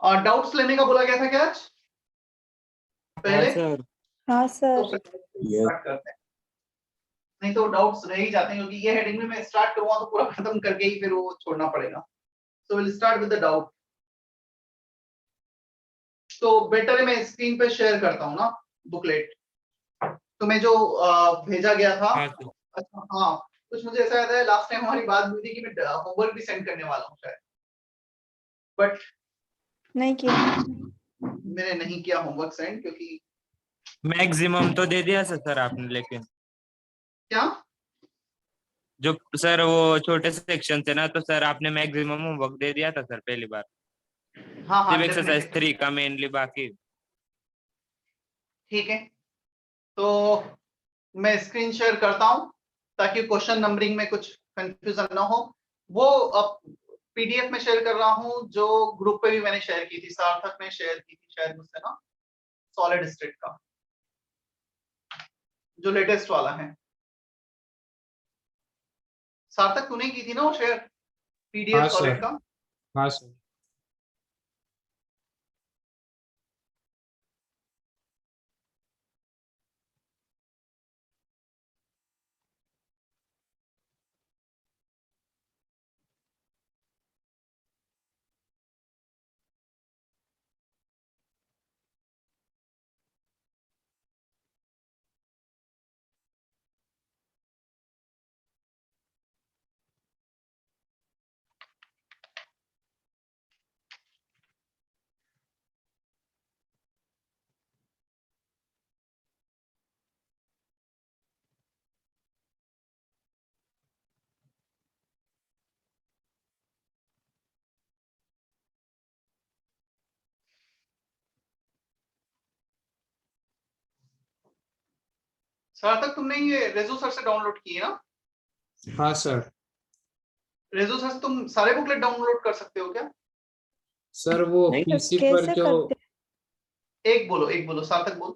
Doubts लेने का बोला गया था क्या आज पहले? सर। हाँ तो सर। स्टार्ट करते हैं, नहीं तो डाउट्स रह ही जाते हैं क्योंकि ये हेडिंग में मैं स्टार्ट करूंगा तो पूरा खत्म करके ही फिर वो छोड़ना पड़ेगा। So will start with the doubt. तो बेटर है मैं स्क्रीन पे शेयर करता हूँ ना बुकलेट, तुम्हें जो भेजा गया था। हाँ सर। अच्छा हाँ, कुछ मुझे ऐसा याद है लास्ट टाइम हमारी बात हुई थी कि मैं होमवर्क भी सेंड करने वाला हूँ शायद, बट नहीं किया। मैंने नहीं किया होमवर्क सेंड क्योंकि मैक्सिमम तो दे दिया सर आपने, लेकिन क्या जो सर वो छोटे सेक्शन थे ना, तो सर आपने मैक्सिमम होमवर्क दे दिया था सर पहली बार। हाँ हाँ सिर्फ एक्सरसाइज डेफिनेटली 3 का मेनली, बाकी ठीक है। तो मैं स्क्रीन शेयर करता हूं ताकि क्वेश्चन नंबरिंग में कुछ कंफ्यूजन ना हो। वो अब पीडीएफ में शेयर कर रहा हूं जो ग्रुप पे भी मैंने शेयर की थी, सार्थक ने शेयर की थी शायद मुझसे ना, सॉलिड स्टेट का जो लेटेस्ट वाला है। सार्थक तूने की थी ना वो शेयर, पीडीएफ हाँ सॉलिड सर। का? हाँ सर। सार्थक तुमने ये रेजो सर से डाउनलोड की है ना? हाँ सर। रेजो सर से तुम सारे बुकलेट डाउनलोड कर सकते हो क्या? सर वो नहीं पीसी पर कैसे जो करते? एक बोलो सार्थक बोल।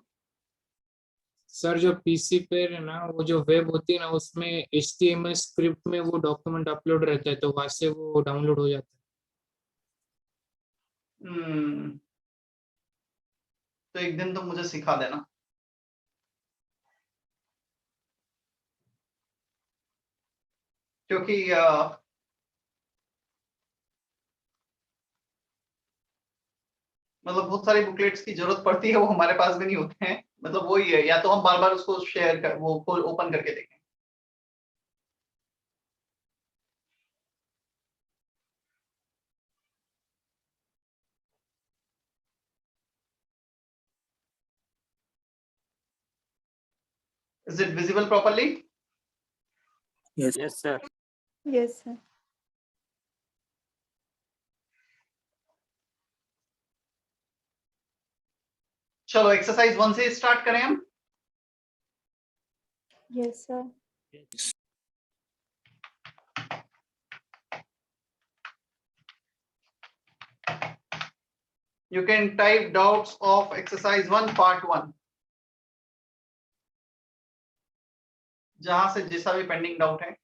सर जो पीसी पे है ना, वो जो वेब होती है ना, उसमें HTML स्क्रिप्ट में वो डॉक्यूमेंट अपलोड रहता है, तो वहां से वो डाउनलोड हो जाता हम्म, तो एक दिन तुम मुझे सिखा देना क्योंकि मतलब बहुत सारी बुकलेट्स की जरूरत पड़ती है, वो हमारे पास भी नहीं होते हैं। मतलब वही है, या तो हम बार बार उसको शेयर कर वो ओपन करके देखें। Is it visible properly? Yes sir. Yes sir. चलो एक्सरसाइज 1 से स्टार्ट करें हम। Yes sir. You can type doubts of exercise 1 part 1 जहां से जैसा भी पेंडिंग डाउट है।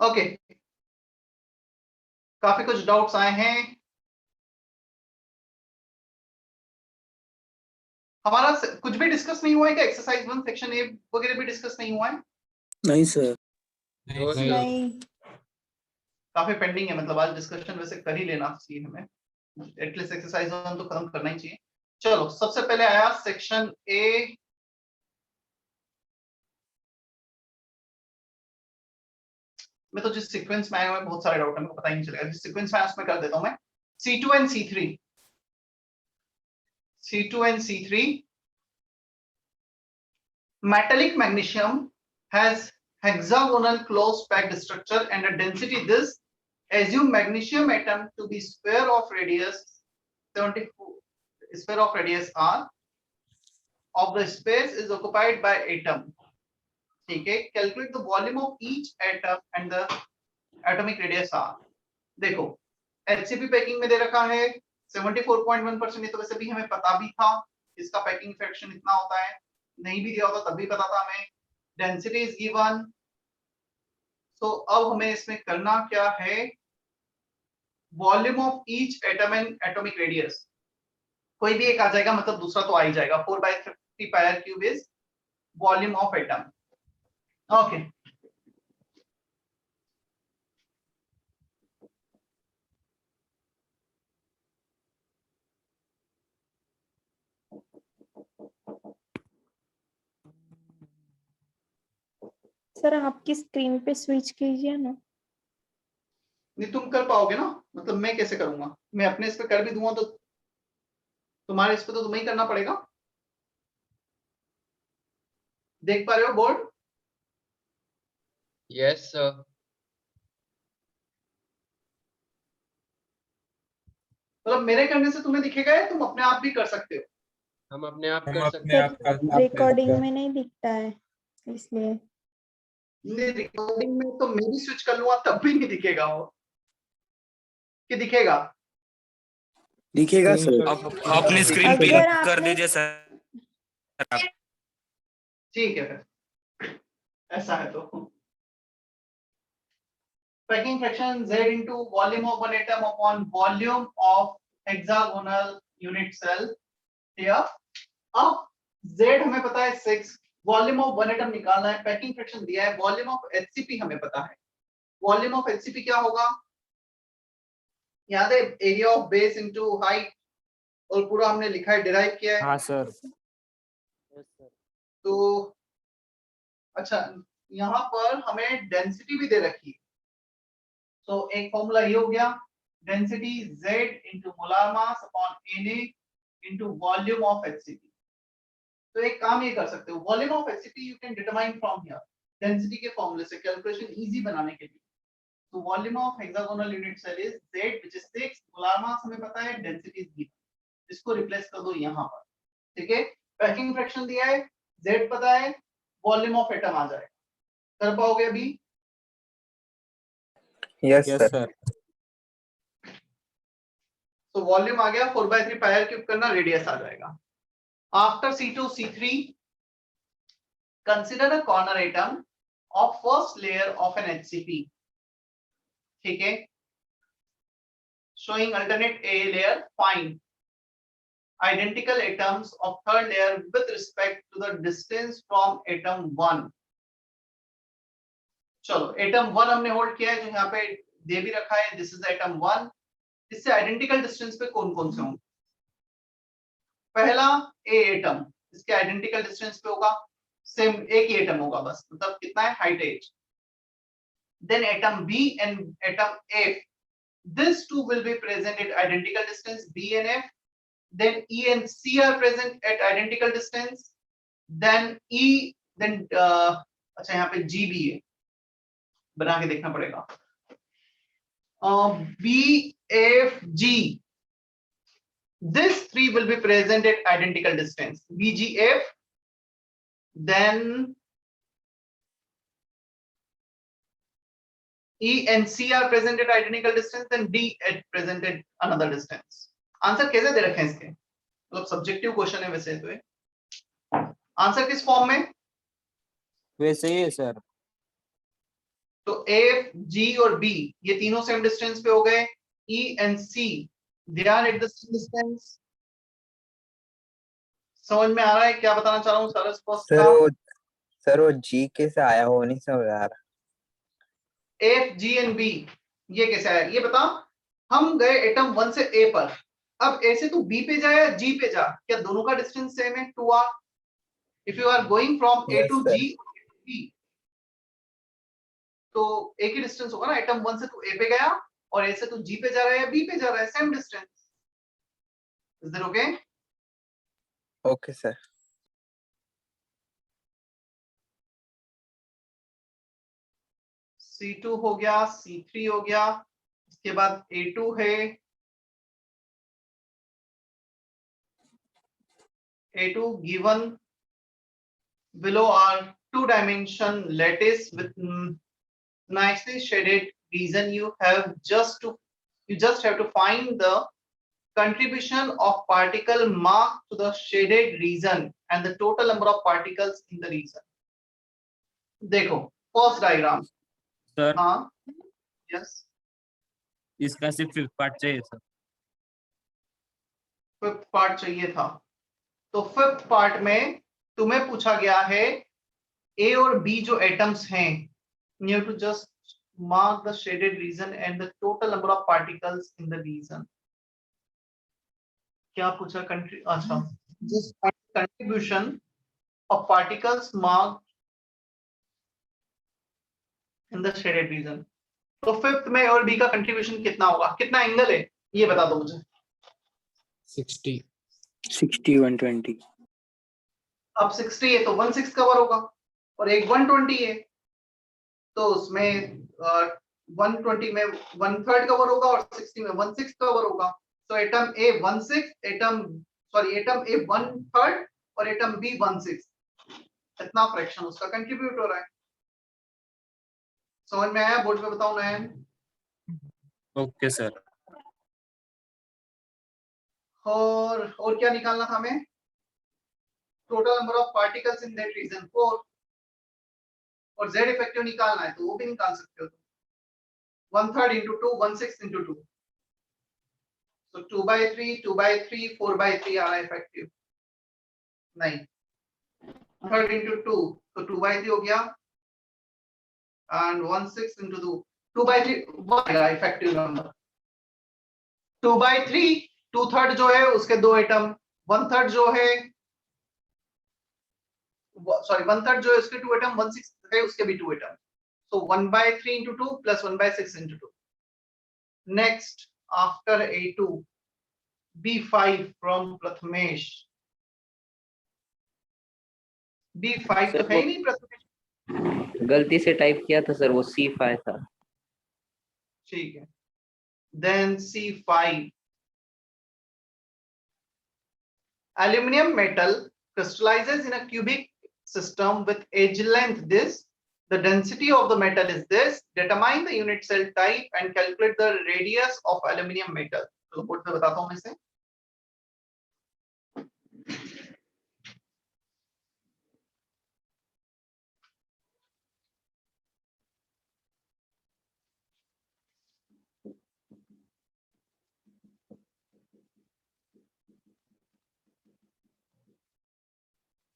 ओके, काफी कुछ डाउट्स आए हैं। हमारा कुछ भी डिस्कस नहीं हुआ है क्या? एक्सरसाइज 1 सेक्शन ए वगैरह भी डिस्कस नहीं हुआ है? नहीं सर। नहीं। नहीं। काफी पेंडिंग है, मतलब आज डिस्कशन वैसे कर ही लेना चाहिए हमें, एटलीस्ट एक्सरसाइज 1 तो खत्म करना ही चाहिए। चलो, सबसे पहले आया सेक्शन ए। मैं तो जिस सीक्वेंस में आया हुआ है बहुत सारे डाउट है, मेरे को पता ही नहीं चलेगा। जिस सीक्वेंस में आया उसमें कर देता हूं मैं। C2 and C3, C2 and C3, metallic magnesium has hexagonal close packed structure and a density this. Assume magnesium atom to be sphere of radius 74, sphere of radius r of the space is occupied by atom. ठीक है, calculate the volume of each atom and the atomic radius r. देखो, HCP packing में दे रखा है 74.1%, ये तो वैसे भी हमें पता भी था, इसका पैकिंग फ्रैक्शन इतना होता है। नहीं भी दिया होता तब भी पता था हमें। Density is given. सो अब हमें इसमें करना क्या है, volume of each atom and atomic radius, कोई भी एक आ जाएगा, मतलब दूसरा तो आ ही जाएगा। 4/50 pi are cube is volume of atom. Okay, sir आपकी स्क्रीन पे स्विच कीजिए ना। नहीं तुम कर पाओगे ना, मतलब मैं कैसे करूंगा? मैं अपने इस पे कर भी दूंगा तो तुम्हारे इस पे तो तुम्हें ही करना पड़ेगा। देख पा रहे हो बोर्ड? Yes sir. मतलब मेरे करने से तुम्हें दिखेगा या तुम अपने आप भी कर सकते हो? हम अपने आप कर सकते सर हैं। रिकॉर्डिंग में नहीं दिखता है इसलिए। नहीं, रिकॉर्डिंग में तो मैं भी स्विच कर लूंगा तब भी नहीं दिखेगा वो, कि दिखेगा? दिखेगा सर। आप अपनी स्क्रीन अगर पे आपने- कर दीजिए सर। ठीक है फिर, ऐसा है तो packing fraction Z into volume of one atom upon volume of hexagonal unit cell here। अब Z हमें पता है 6, वॉल्यूम ऑफ वन एटम निकालना है, पैकिंग फ्रैक्शन दिया है, वॉल्यूम ऑफ HCP हमें पता है। वॉल्यूम ऑफ HCP क्या होगा? याद है, area of base into height, और पूरा हमने लिखा है, डिराइव किया है। हाँ सर। तो अच्छा, यहाँ पर हमें डेंसिटी भी दे रखी है। तो एक फॉर्मूला ये हो गया, density Z into molar mass upon Na into volume of HCP। तो एक काम ये कर सकते हो, volume of HCP you can determine from here, density के फॉर्मूले से कैलकुलेशन इजी बनाने के लिए। तो volume of hexagonal unit cell is Z which is 6, molar mass हमें पता है, डेंसिटी इज गिवन, इसको रिप्लेस कर दो यहाँ पर। ठीक है, पैकिंग फ्रैक्शन दिया है, Z पता है, वॉल्यूम ऑफ एटम आ जाएगा। कर पाओगे अभी? Yes sir. तो वॉल्यूम आ गया, 4/3 पाई आर क्यूब करना, रेडियस आ जाएगा। After C2 C3 consider a corner atom of first layer of an HCP। ठीक है, showing alternate A layer, find identical atoms of third layer with respect to the distance from atom 1। चलो, atom 1 हमने hold किया है, जो यहाँ पे दे भी रखा है, दिस इज एटम 1। इससे आइडेंटिकल डिस्टेंस पे कौन कौन से होंगे? पहला ए एटम, इसके आइडेंटिकल डिस्टेंस पे होगा, सेम एक ही एटम होगा बस, मतलब कितना है, height edge. Then atom B and atom F, these two will be present at identical distance, B and F. Then E and C are present at identical distance. Then अच्छा यहाँ पे G भी है, बना के देखना पड़ेगा। B, F, G, these three will be present at identical distance, B, G, F. Then E and C are present at identical distance, then D at present at another distance। Answer कैसे दे रखे हैं इसके? मतलब subjective question है वैसे तो ये। Answer किस फॉर्म में? वैसे ही है सर। तो A, G और B ये तीनों सेम डिस्टेंस पे हो गए. E and C they are at the same distance. समझ में आ रहा है क्या बताना चाह रहा हूँ सारा स्पष्ट सर था? वो सर वो जी कैसे आया हो नहीं समझ आ रहा. F, G and B ये कैसे आया ये बता. हम गए एटम 1 से A पर. अब A से तू B पे जा या G पे जा, क्या दोनों का डिस्टेंस सेम है 2r? If you are going from A Yes, to sir. G B तो एक ही डिस्टेंस होगा ना. एटम 1 से तू A पे गया और A से तू G पे जा रहा है या B पे जा रहा है, same distance. Is that okay? Okay sir. C2 हो गया, C3 हो गया, इसके बाद A2 है, A2 given below are two-dimension lattice with nicely shaded region. You just have to find the contribution of particle marked to the shaded region and the total number of particles in the region. देखो first diagram. Sir हाँ yes. इसका सिर्फ fifth part चाहिए sir. Fifth part चाहिए था. तो fifth part में तुम्हें पूछा गया है ए और बी जो एटम्स हैं, you have to just mark the shaded region and the total number of particles in the region. क्या पूछा? अच्छा, just contribution of particles marked in the shaded region. तो फिफ्थ में और बी का कंट्रीब्यूशन कितना होगा, कितना एंगल है ये बता दो मुझे. 60. 60 120. अब 60 है तो 1/6 कवर होगा और एक 120 है तो उसमें 120 में 1/3 कवर होगा और 60 में 1/6 कवर होगा. तो एटम ए 1/6, एटम ए 1/3 और एटम बी 1/6. इतना फ्रैक्शन उसका कंट्रीब्यूट हो रहा है. समझ में आया? बोर्ड पे बताओ नयन. Okay sir. और क्या निकालना था हमें? Total number of particles in that region 4 और z इफेक्टिव निकालना है तो वो भी निकाल सकते हो. 1/3 into 2 1/6 into 2. So 2/3 2/3 4/3 आ रहा है इफेक्टिव. नहीं 1/3 into 2 तो 2/3 हो गया and 1/6 into 2 2/3 आएगा इफेक्टिव नंबर. 2/3 2/3 जो है उसके दो एटम, 1/3 जो है सॉरी 1/3 जो है उसके 2 एटम, 1/6 है उसके भी 2 atom. So 1/3 into 2 plus 1/6 into 2. Next after A2 B5 from Prathamesh. B5 तो है ही नहीं प्रथमेश. गलती से टाइप किया था सर, वो C5 था. ठीक है. Then C5. Aluminum metal crystallizes in a cubic system with edge length this. The density of the metal is this. Determine the unit cell type and calculate the radius of aluminum metal. तो board पे बताता हूँ मैं इसे.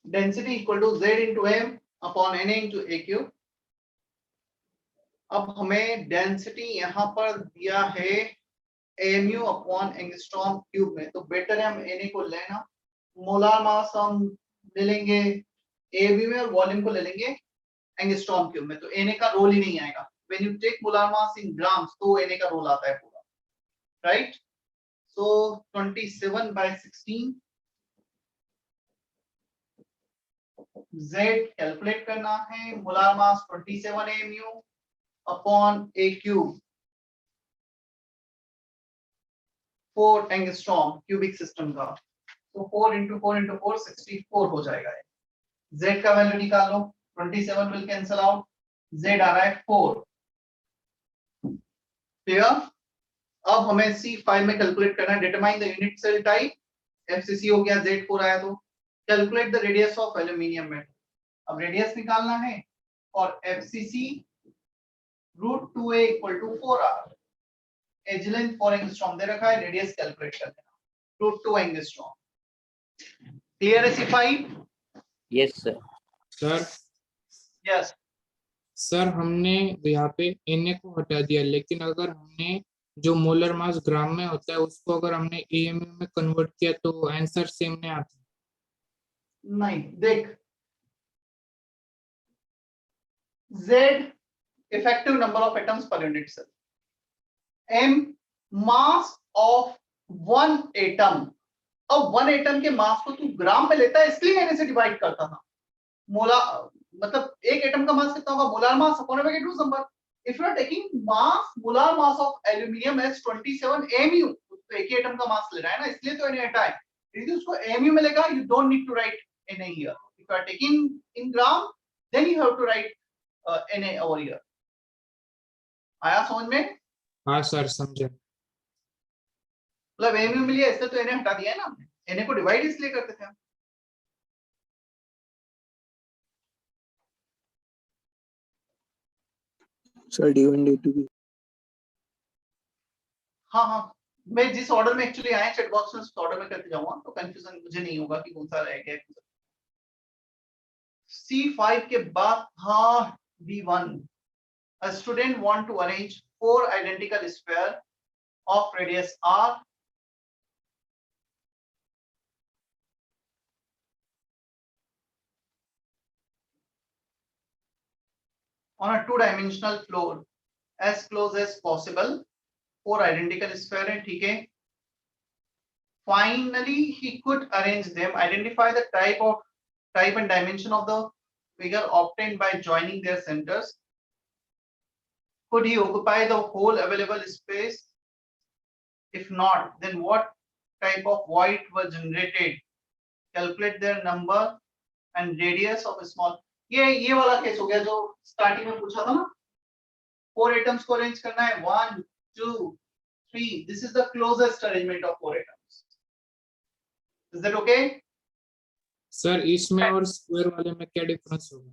Density equal to Z into M upon Na into A cube. अब हमें density यहाँ पर दिया है AMU अपॉन एंगस्ट्रॉम क्यूब में, तो बेटर है हम Na को लेना. मोलार मास हम ले लेंगे AMU में और वॉल्यूम को ले लेंगे एंगस्ट्रॉम क्यूब में. तो Na का रोल ही नहीं आएगा. When you take molar mass in grams तो Na का रोल आता है पूरा. Right? So 27/16 Z कैलकुलेट करना है. Molar mass 27 AMU upon A cube 4 angstrom cubic system का. तो 4 into 4 into 4 64 हो जाएगा. Z का वैल्यू निकाल लो. 27 will cancel out. Z आ रहा है 4. क्लियर? अब हमें C5 में कैलकुलेट करना है. Determine the unit cell type. FCC हो गया. Z4 आया तो calculate the radius of aluminium metal. अब रेडियस निकालना है और FCC √2a equal to 4r, edge length 4 angstrom दे रखा है, रेडियस कैलकुलेट कर देना √2 एंगस्ट्रॉम। क्लियर है C5? Yes sir. Sir yes. Sir हमने यहाँ पे Na को हटा दिया, लेकिन अगर हमने जो मोलर मास ग्राम में होता है उसको अगर हमने AMU में कन्वर्ट किया तो आंसर सेम नहीं आता। नहीं, देख, Z effective number of atoms per unit cell, M mass of one atom। अब वन एटम के मास को तू ग्राम में लेता है, इसलिए मैंने इसे डिवाइड करता था। मोलार मतलब एक एटम का मास कितना होगा, molar mass upon magnitude number. If you are taking mass, molar mass of aluminium as 27 mu, तो एक ही एटम का मास ले रहा है ना, इसलिए तो Na हटा है। यदि उसको mu में लेगा, you don't need to write Na here. If you are taking in gram, then you have to write Na over here. आया समझ में? हाँ सर समझे। मतलब mu में लिया, इसलिए तो Na हटा दिया है ना हमने। Na को डिवाइड इसलिए करते थे हम। सर D1 D2 की हाँ हाँ, मैं जिस ऑर्डर में एक्चुअली आए चैट बॉक्स में उस ऑर्डर में करते जाऊंगा, तो कंफ्यूजन मुझे नहीं होगा कि कौन सा रह गया। C5 के बाद हाँ D1। A student want to arrange 4 identical sphere of radius r on a 2-dimensional floor as close as possible। 4 identical sphere हैं, ठीक है। Finally he could arrange them, identify the type and dimension of the figure obtained by joining their centers। Could he occupy the whole available space? If not, then what type of void were generated? Calculate their number and radius of a small। ये वाला case हो गया जो starting में पूछा था ना, 4 atoms को अरेंज करना है, 1 2 3। This is the closest arrangement of 4 atoms. Is that okay? Sir इसमें और स्क्वायर वाले में क्या डिफरेंस होगा?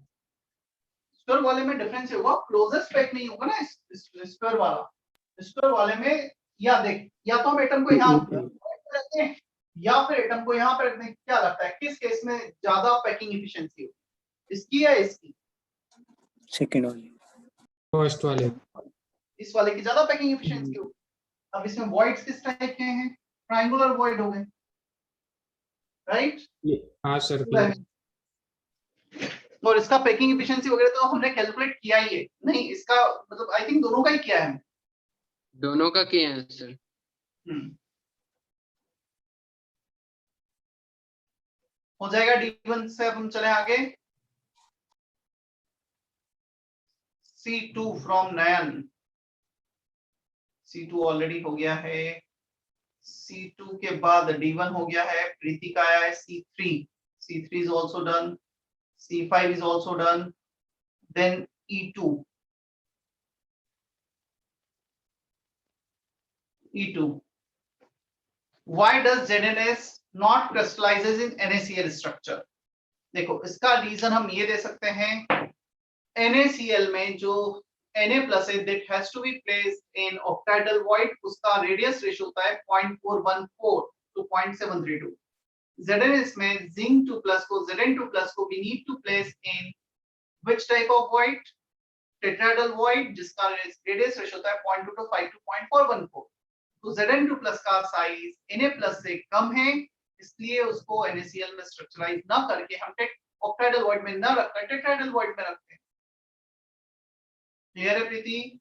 स्क्वायर वाले में डिफरेंस होगा, क्लोजेस्ट पैक नहीं होगा ना स्क्वायर वाला। स्क्वायर वाले में या देख, या तो हम एटम को यहाँ रखते हैं या फिर एटम को यहाँ पे रखते हैं। क्या लगता है किस केस में ज्यादा पैकिंग एफिशिएंसी हो, इसकी या इसकी? सेकंड वाली। फर्स्ट वाले। इस वाले की ज्यादा पैकिंग एफिशिएंसी हो। अब इसमें वॉइड्स किस टाइप के हैं? ट्रायंगुलर वॉइड हो गए, राइट? हाँ सर। और इसका पैकिंग एफिशिएंसी वगैरह तो हमने कैलकुलेट किया ही है। नहीं, इसका मतलब आई थिंक दोनों का ही किया है। दोनों का किया है सर। हो जाएगा D1 से। अब हम चले आगे। C2 from Nayan. C2 already हो गया है। C2 के बाद D1 हो गया है, प्रीति का आया है C3। C3 is also done, C5 is also done, then E2। Why does ZnS not crystallizes in NaCl structure? देखो इसका रीजन हम ये दे सकते हैं, NaCl में जो Na plus है that has to be placed in octahedral void, उसका रेडियस रेशियो होता है 0.414 to 0.732। ZnS में Zinc 2 plus को Zn2 plus को we need to place in which type of void? Tetrahedral void, जिसका रेडियस रेशियो होता है 0.225 to 0.414। तो Zn2 plus का साइज Na plus से कम है, इसलिए उसको NaCl में स्ट्रक्चराइज ना करके हम ऑक्टाहेड्रल वॉइड में ना रखकर टेट्राहेड्रल वॉइड में रखते हैं। क्लियर है प्रीति?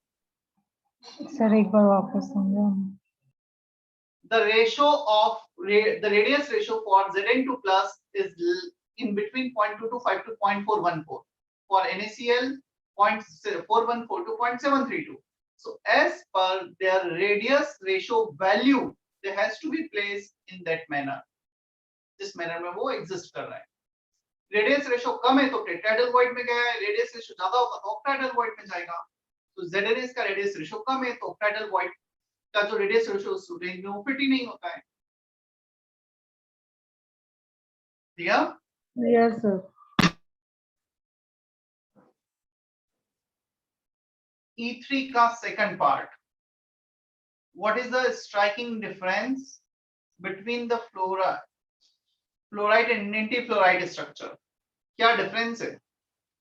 सर एक बार वापस समझाओ। The ratio of the radius ratio for Zn2 plus is in between 0.225 to 0.414, for NaCl 0.414 to 0.732। So as per their radius ratio value, there has to be placed in that manner, जिस manner में वो exist कर रहा है। Radius ratio कम है तो tetrahedral void में गया है, रेडियस रेशियो ज्यादा होगा तो ऑक्टाहेड्रल वॉइड में जाएगा। तो ZnS का रेडियस रेशियो कम है तो ऑक्टाहेड्रल वॉइड का जो रेडियस रेशियो उस रेंज में वो फिट ही नहीं होता है। Yes sir. E3 का second part, what is the striking difference between the fluoride and antifluoride structure? क्या डिफरेंस है?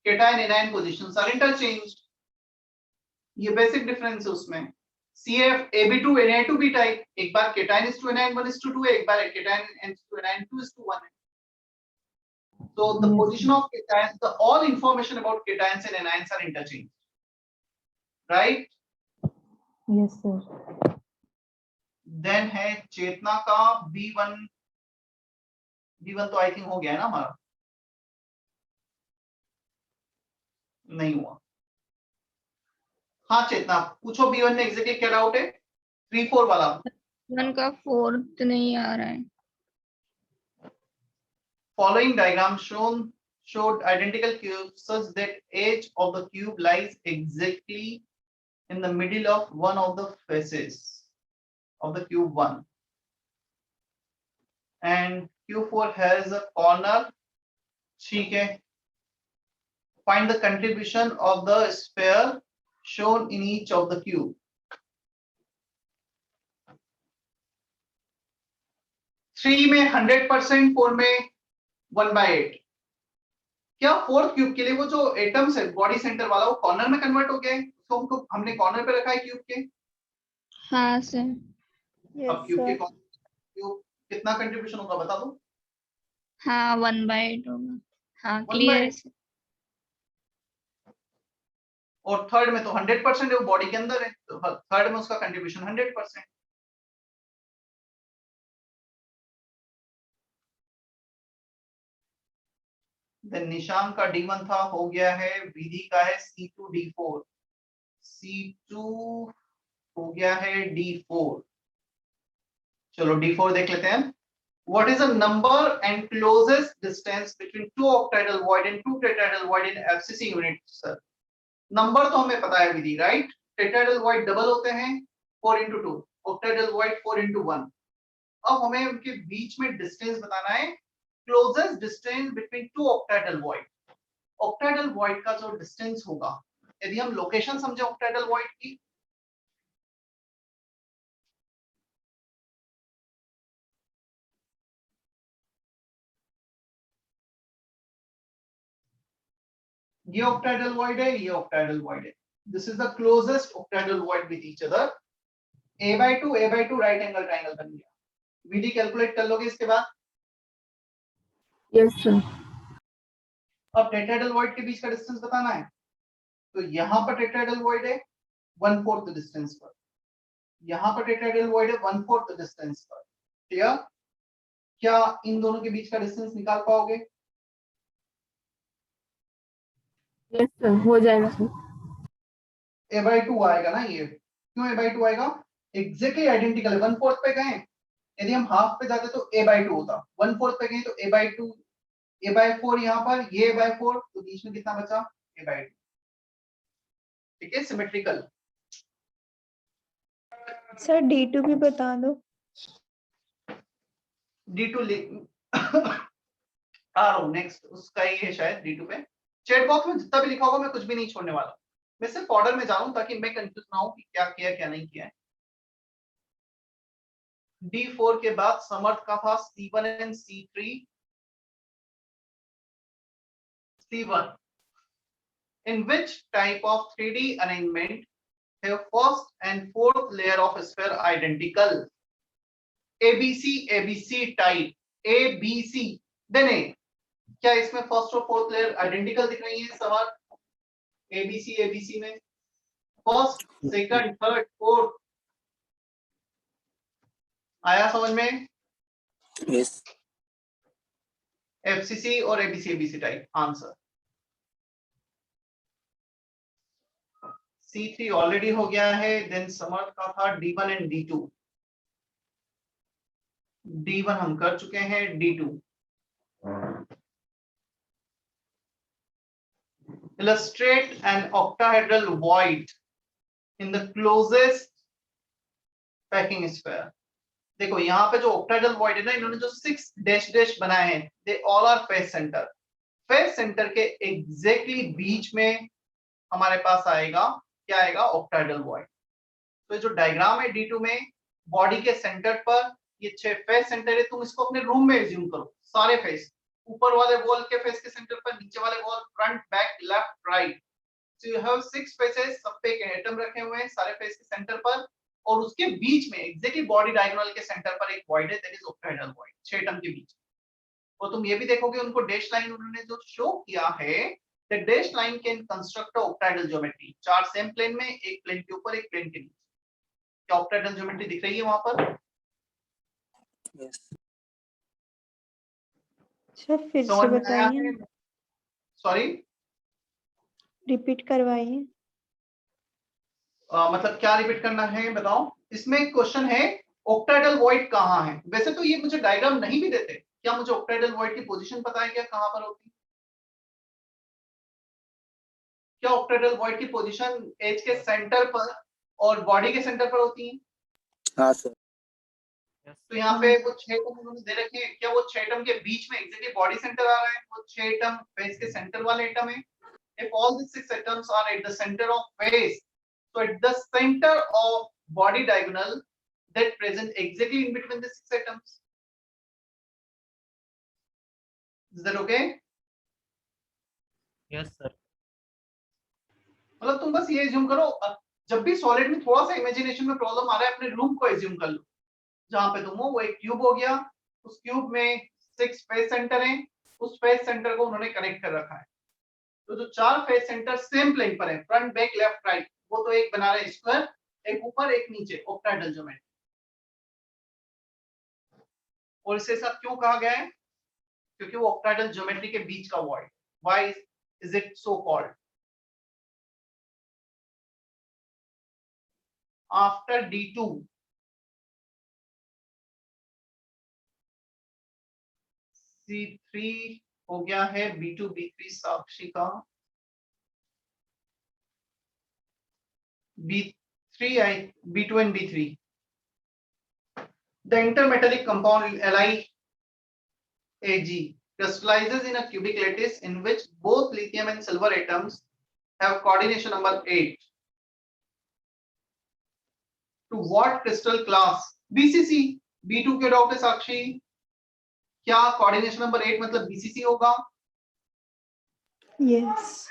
Cation anion positions are interchanged, ये बेसिक डिफरेंस है उसमें। CF AB2 Na2B टाइप, एक बार केटायन is to anion 1:2 है, एक बार केटायन is to anion 2:1 है। So the Yes, position of cations, all information about cations and anions are interchanged, right? yes sir. Then है चेतना का B1 तो आई थिंक हो गया है ना हमारा, नहीं हुआ। हाँ चेतना पूछो, B1 में एग्जैक्टली क्या डाउट है? 3-4 वाला। 1 का 4th नहीं आ रहा है। Following diagram showed identical cubes such that edge of the cube lies exactly in the middle of one of the faces of the cube 1, and Q4 has a corner, ठीक है। Find the contribution of the sphere shown in each of the cube. Three में 100%, 4 में 1/8। क्या fourth cube के लिए वो जो atoms है बॉडी सेंटर वाला, वो कॉर्नर में कन्वर्ट हो गया है? उसको हमने कॉर्नर पे रखा है क्यूब के। हाँ सर। अब Yes क्यूब के sir. क्यूब कितना कंट्रीब्यूशन होगा बता दो। हाँ 1/8 होगा। हाँ 1/8। क्लियर है सर। और थर्ड में तो 100% है, वो बॉडी के अंदर है, तो थर्ड में उसका कंट्रीब्यूशन 100%। देन निशान का D1 था, हो गया है। विधि का है C2 D4, C2 हो गया है D4। चलो D4 देख लेते हैं। What is the number and closest distance between two octahedral void and two tetrahedral void in FCC unit? Sir number तो हमें पता है विधि, राइट? टेट्राहेड्रल वॉइड डबल होते हैं 4 into 2, ऑक्टाहेड्रल वॉइड 4 into 1। अब हमें उनके बीच में डिस्टेंस बताना है, closest distance between two octahedral void. Octahedral void का जो डिस्टेंस होगा, यदि हम लोकेशन समझे ऑक्टाहेड्रल वॉइड की, ये octahedral void है, ये octahedral void है। This is the closest octahedral void with each other. A/2 right angle triangle बन गया। VD कैलकुलेट कर लोगे इसके बाद? Yes sir. अब टेट्राहेड्रल void के बीच का डिस्टेंस बताना है, तो यहाँ पर टेट्राहेड्रल void है 1/4 डिस्टेंस पर, यहाँ पर टेट्राहेड्रल void है 1/4 डिस्टेंस पर। क्लियर? क्या इन दोनों के बीच का डिस्टेंस निकाल पाओगे? Yes sir. हो जाएगा सर. A/2 आएगा ना ये। क्यों A/2 आएगा? एग्जैक्टली आइडेंटिकल है, 1/4 पे गए, यदि हम हाफ पे जाते तो A/2 होता, 1/4 पे गए तो A/2, A/4 यहाँ पर, ये A/4, तो बीच में कितना बचा? A/2। ठीक है, सिमेट्रिकल। सर D2 भी बता दो. D2 आ रहा हूँ नेक्स्ट, उसका ही है शायद D2 पे। चैट बॉक्स में जितना भी लिखा होगा मैं कुछ भी नहीं छोड़ने वाला, मैं सिर्फ ऑर्डर में जा रहा हूँ ताकि मैं कंफ्यूज ना हूँ कि क्या किया क्या नहीं किया है। D4 के बाद समर्थ का था C1 and C3। C1, in which type of 3D arrangement have first and fourth layer of sphere identical? ABC type, ABC, then A। क्या इसमें फर्स्ट और फोर्थ लेयर आइडेंटिकल दिख रही है समर्थ? ABC में फर्स्ट, सेकंड, थर्ड, फोर्थ आया समझ में? Yes. FCC और ABC type answer. C3 already हो गया है। देन समर्थ का था D1 एंड D2। D1 हम कर चुके हैं, D2। Illustrate an octahedral void in the closest packing sphere। देखो यहाँ पे जो octahedral void है ना, इन्होंने जो 6 डैश बनाए हैं, they all are face center। Face centre के एग्जैक्टली बीच में हमारे पास आएगा क्या आएगा, ऑक्टाहेड्रल वॉइड। तो जो डायग्राम है D2 में, बॉडी के सेंटर पर ये 6 फेस सेंटर है, तुम इसको अपने रूम में एज्यूम करो, सारे फेस, ऊपर वाले वॉल के फेस के सेंटर पर, नीचे वाले wall, front, back, left, right. So you have 6 faces, सब पे एक एटम रखे हुए हैं सारे फेस के सेंटर पर, और उसके बीच में एग्जैक्टली बॉडी डायगोनल के सेंटर पर एक वॉइड है, that is octahedral void, 6 atom के बीच। और तुम ये भी देखोगे उनको डैश लाइन उन्होंने जो शो किया है, the dash line can construct a octahedral geometry, 4 same plane में, एक प्लेन के ऊपर एक प्लेन के नीचे। क्या ऑक्टाहेड्रल ज्योमेट्री दिख रही है वहां पर? Yes. अच्छा फिर से समझ में आया बताइए, है? सॉरी, रिपीट करवाइए। मतलब क्या रिपीट करना है बताओ? इसमें एक क्वेश्चन है, ऑक्टाहेड्रल वॉइड कहाँ है? वैसे तो ये मुझे डायग्राम नहीं भी देते, क्या मुझे ऑक्टाहेड्रल वॉइड की पोजीशन पता है क्या, कहाँ पर होती है? क्या ऑक्टाहेड्रल वॉइड की पोजीशन एज के सेंटर पर और बॉडी के सेंटर पर होती है? हाँ सर। तो यहाँ पे वो 6 एटम उन्होंने दे रखे हैं, क्या वो 6 एटम के बीच में एग्जैक्टली बॉडी सेंटर आ रहा है? वो 6 एटम फेस के सेंटर वाले एटम है। If all these 6 atoms are at the center of face, so at the center of body diagonal that present exactly in between the 6 atoms. Is that okay? Yes sir. मतलब तुम बस ये assume करो, जब भी solid में थोड़ा सा इमेजिनेशन में प्रॉब्लम आ रहा है, अपने रूम को एज्यूम कर लो, जहां पे तुम हो वो एक क्यूब हो गया, उस क्यूब में 6 फेस सेंटर हैं, उस फेस सेंटर को उन्होंने कनेक्ट कर रखा है। तो जो 4 फेस सेंटर सेम प्लेन पर है, फ्रंट, बैक, लेफ्ट, राइट, वो तो एक बना रहे स्क्वायर, एक ऊपर एक नीचे, ऑक्टाहेड्रल ज्योमेट्री। और इसे साथ क्यों कहा गया है? क्योंकि वो ऑक्टाहेड्रल ज्योमेट्री के बीच का void. Why is it so called? After D2 C3 हो गया है, B2 B3 साक्षी का, B3 B2 and B3. The intermetallic compound LiAg crystallizes in a cubic lattice in which both lithium and silver atoms have coordination number 8. To what crystal class? BCC. B2 के doubt है साक्षी, क्या coordination number 8 मतलब BCC होगा? Yes.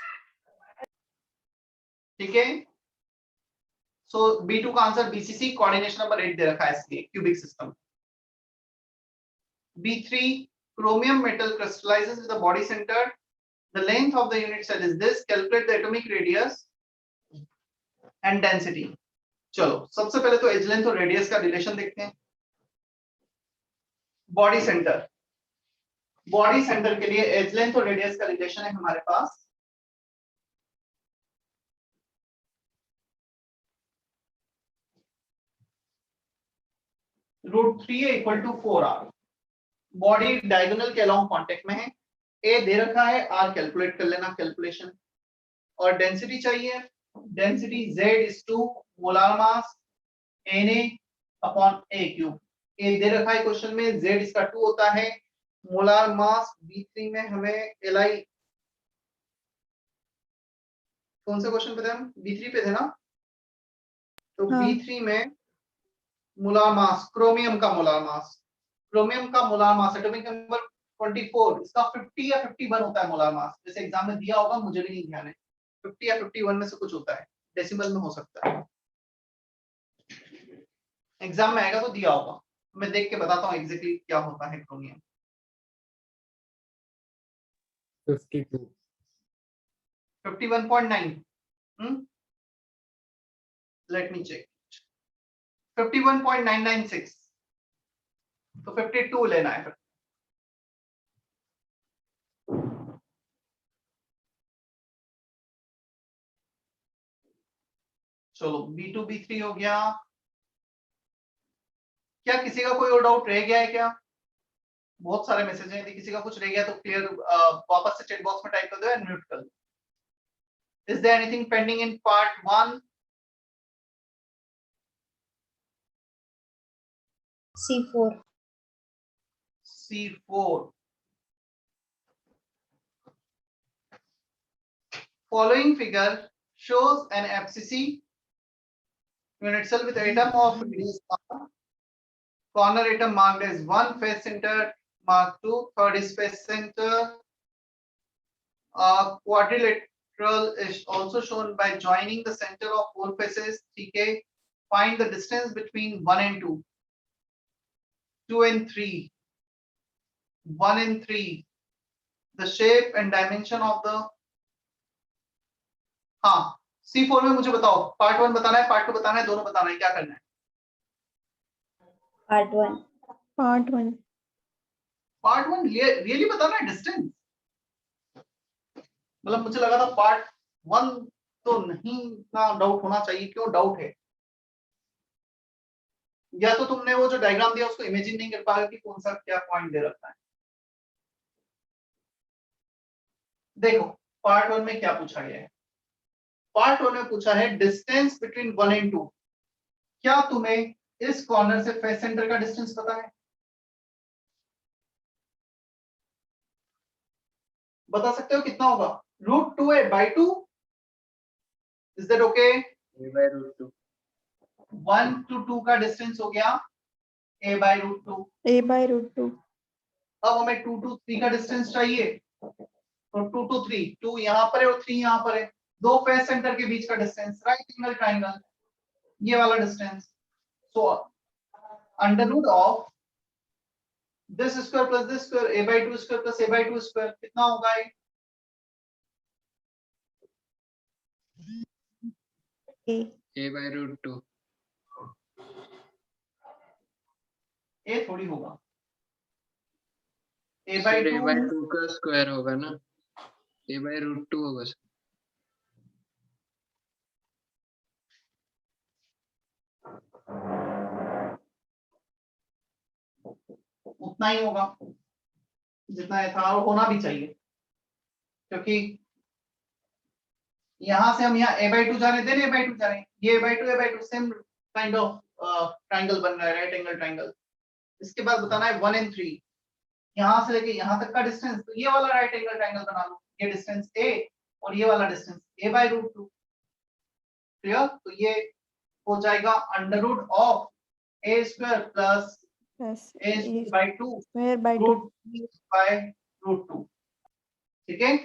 ठीक है, सो B2 का answer BCC, coordination number 8 दे रखा है इसलिए, cubic system. B3 chromium metal crystallizes with the body centered. The length of the unit cell is this. Calculate the atomic radius and density. चलो सबसे पहले तो एज लेंथ और radius का relation देखते हैं। बॉडी सेंटर, बॉडी सेंटर के लिए एज लेंथ और रेडियस का रिलेशन है हमारे पास √3a = 4r। बॉडी डायगोनल के अलोंग कांटेक्ट में है, ए दे रखा है, आर कैलकुलेट कर लेना, कैलकुलेशन। और डेंसिटी चाहिए, density Z molar mass Na/A³। ए दे रखा है क्वेश्चन में, Z इसका 2 होता है, मोलार मास B3 में हमें Li, कौन सा क्वेश्चन पे थे हम? B3 पे थे ना? तो हाँ। B3 में मोलार मास, क्रोमियम का मोलार मास, क्रोमियम का मोलार मास एटॉमिक नंबर 24, इसका 50 या 51 होता है मोलार मास, जैसे एग्जाम में दिया होगा, मुझे भी नहीं ध्यान है, 50 या 51 में से कुछ होता है, डेसिमल में हो सकता है, एग्जाम में आएगा तो दिया होगा, मैं देख के बताता हूँ एग्जैक्टली क्या होता है क्रोमियम। 52. 51.9, लेट मी चेक, 51.996, तो 52 लेना है फिर। चलो B2 B3 हो गया। क्या किसी का कोई और डाउट रह गया है क्या? बहुत सारे मैसेज हैं, यदि किसी का कुछ रह गया तो क्लियर वापस से चैट बॉक्स में टाइप कर दो या म्यूट कर दो। Is there anything pending in part 1? C4. C4 following figure shows an FCC unit cell with atom of radius r. Corner atom marked as 1, face center marked 2, third is face center. Quadrilateral is also shown by joining the center of 4 faces. TK. Find the distance between 1 and 2. 2 and 3. 1 and 3. The shape and dimension of the. हाँ, C4 में मुझे बताओ, part 1 बताना है, part 2 बताना है, दोनों बताना है, क्या करना है? पार्ट वन पार्ट 1 रियली बताना है डिस्टेंस? मतलब मुझे लगा था पार्ट 1 तो नहीं ना डाउट होना चाहिए, क्यों डाउट है? या तो तुमने वो जो डायग्राम दिया उसको इमेजिन नहीं कर पाए कि कौन सा क्या पॉइंट दे रखा है। देखो पार्ट 1 में क्या पूछा गया है। पार्ट 1 में पूछा है डिस्टेंस बिटवीन 1 एंड 2। क्या तुम्हें इस कॉर्नर से फेस सेंटर का डिस्टेंस पता है? बता सकते हो कितना होगा? √2a/2। Is that okay? a/√2 1 to 2 का डिस्टेंस हो गया a/√2। a/√2 अब हमें 2 to 3 का डिस्टेंस चाहिए, तो 2 to 3, 2 यहाँ पर है और 3 यहाँ पर है, दो फेस सेंटर के बीच का डिस्टेंस, राइट एंगल ट्राइंगल, ये वाला distance. So under root of this square plus this square, a/2 square plus a/2 square, कितना होगा ये? a/√2 ए थोड़ी होगा, सर a/2 a/2 का स्क्वायर होगा ना, a/√2 होगा सर। उतना ही होगा जितना ये था, और होना भी चाहिए, क्योंकि यहां से हम यहाँ a/2 जा रहे हैं, देन a/2 जा रहे हैं, ये a/2 same kind of triangle बन रहा है, राइट एंगल ट्राइंगल। इसके बाद बताना है 1 and 3, यहां से लेके यहां तक का डिस्टेंस, तो ये वाला राइट एंगल ट्राइंगल बना लो, ये डिस्टेंस a और ये वाला डिस्टेंस a/√2। क्लियर? तो ये हो जाएगा under root of a square plus plus a/2 square by 2 √2। ठीक है?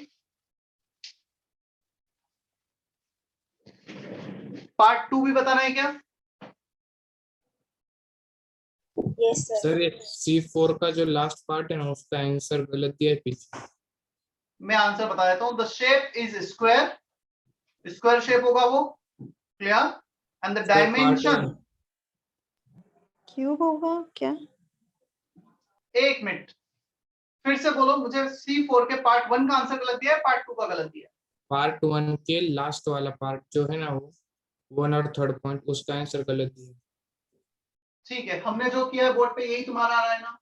पार्ट 2 भी बताना है क्या? यस सर ये C4 का जो लास्ट पार्ट है ना उसका आंसर गलत दिया है पीछे। मैं आंसर बता देता हूं। The shape is square, square shape होगा वो। Clear? And the dimension, cube होगा क्या? एक मिनट फिर से बोलो, मुझे C4 के पार्ट 1 का आंसर गलत दिया है, पार्ट 2 का गलत दिया है? पार्ट 1 के लास्ट वाला पार्ट जो है ना वो 1 और 3rd पॉइंट उसका आंसर गलत दिया है। ठीक है, हमने जो किया है बोर्ड पे यही तुम्हारा आ रहा है ना?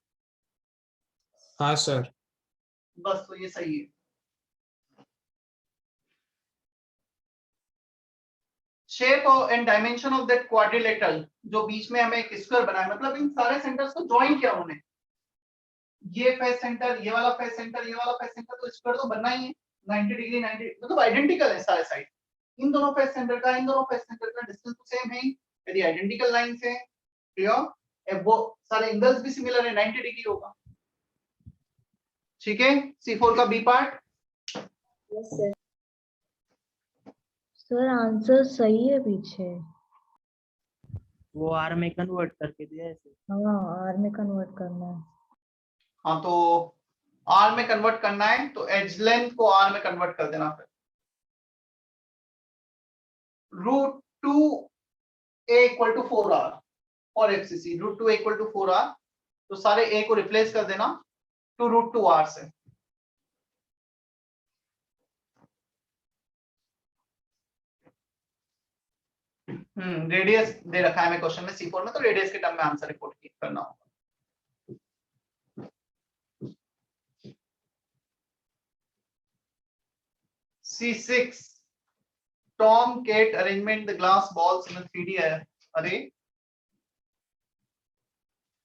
हाँ सर। बस तो ये सही है। Shape and dimension of that quadrilateral, जो बीच में हमें एक स्क्वायर बना है, मतलब इन सारे सेंटर्स को ज्वाइन किया उन्होंने, ये फेस सेंटर, ये वाला फेस सेंटर, ये वाला फेस सेंटर, तो स्क्वायर तो बनना ही है। 90 डिग्री 90 मतलब आइडेंटिकल है सारे साइड। इन दोनों फेस सेंटर का, इन दोनों फेस सेंटर का डिस्टेंस तो सेम है, यदि आइडेंटिकल लाइंस है। क्लियर? वो सारे एंगल्स भी सिमिलर है, 90 डिग्री होगा। ठीक है? C4 का B part. Yes sir. Sir answer सही है पीछे। वो आर में कन्वर्ट करके दिया है सर। हाँ आर में कन्वर्ट करना है। हाँ तो आर में कन्वर्ट करना है तो एज लेंथ को आर में कन्वर्ट कर देना। फिर √2a = 4r और FCC √2a = 4r, तो सारे a को रिप्लेस कर देना टू √2r से। रेडियस दे रखा है हमें क्वेश्चन में C4 में, तो रेडियस के टर्म में आंसर रिपोर्ट करना होगा। C6 Tom Kate arrangement the glass balls in a 3D array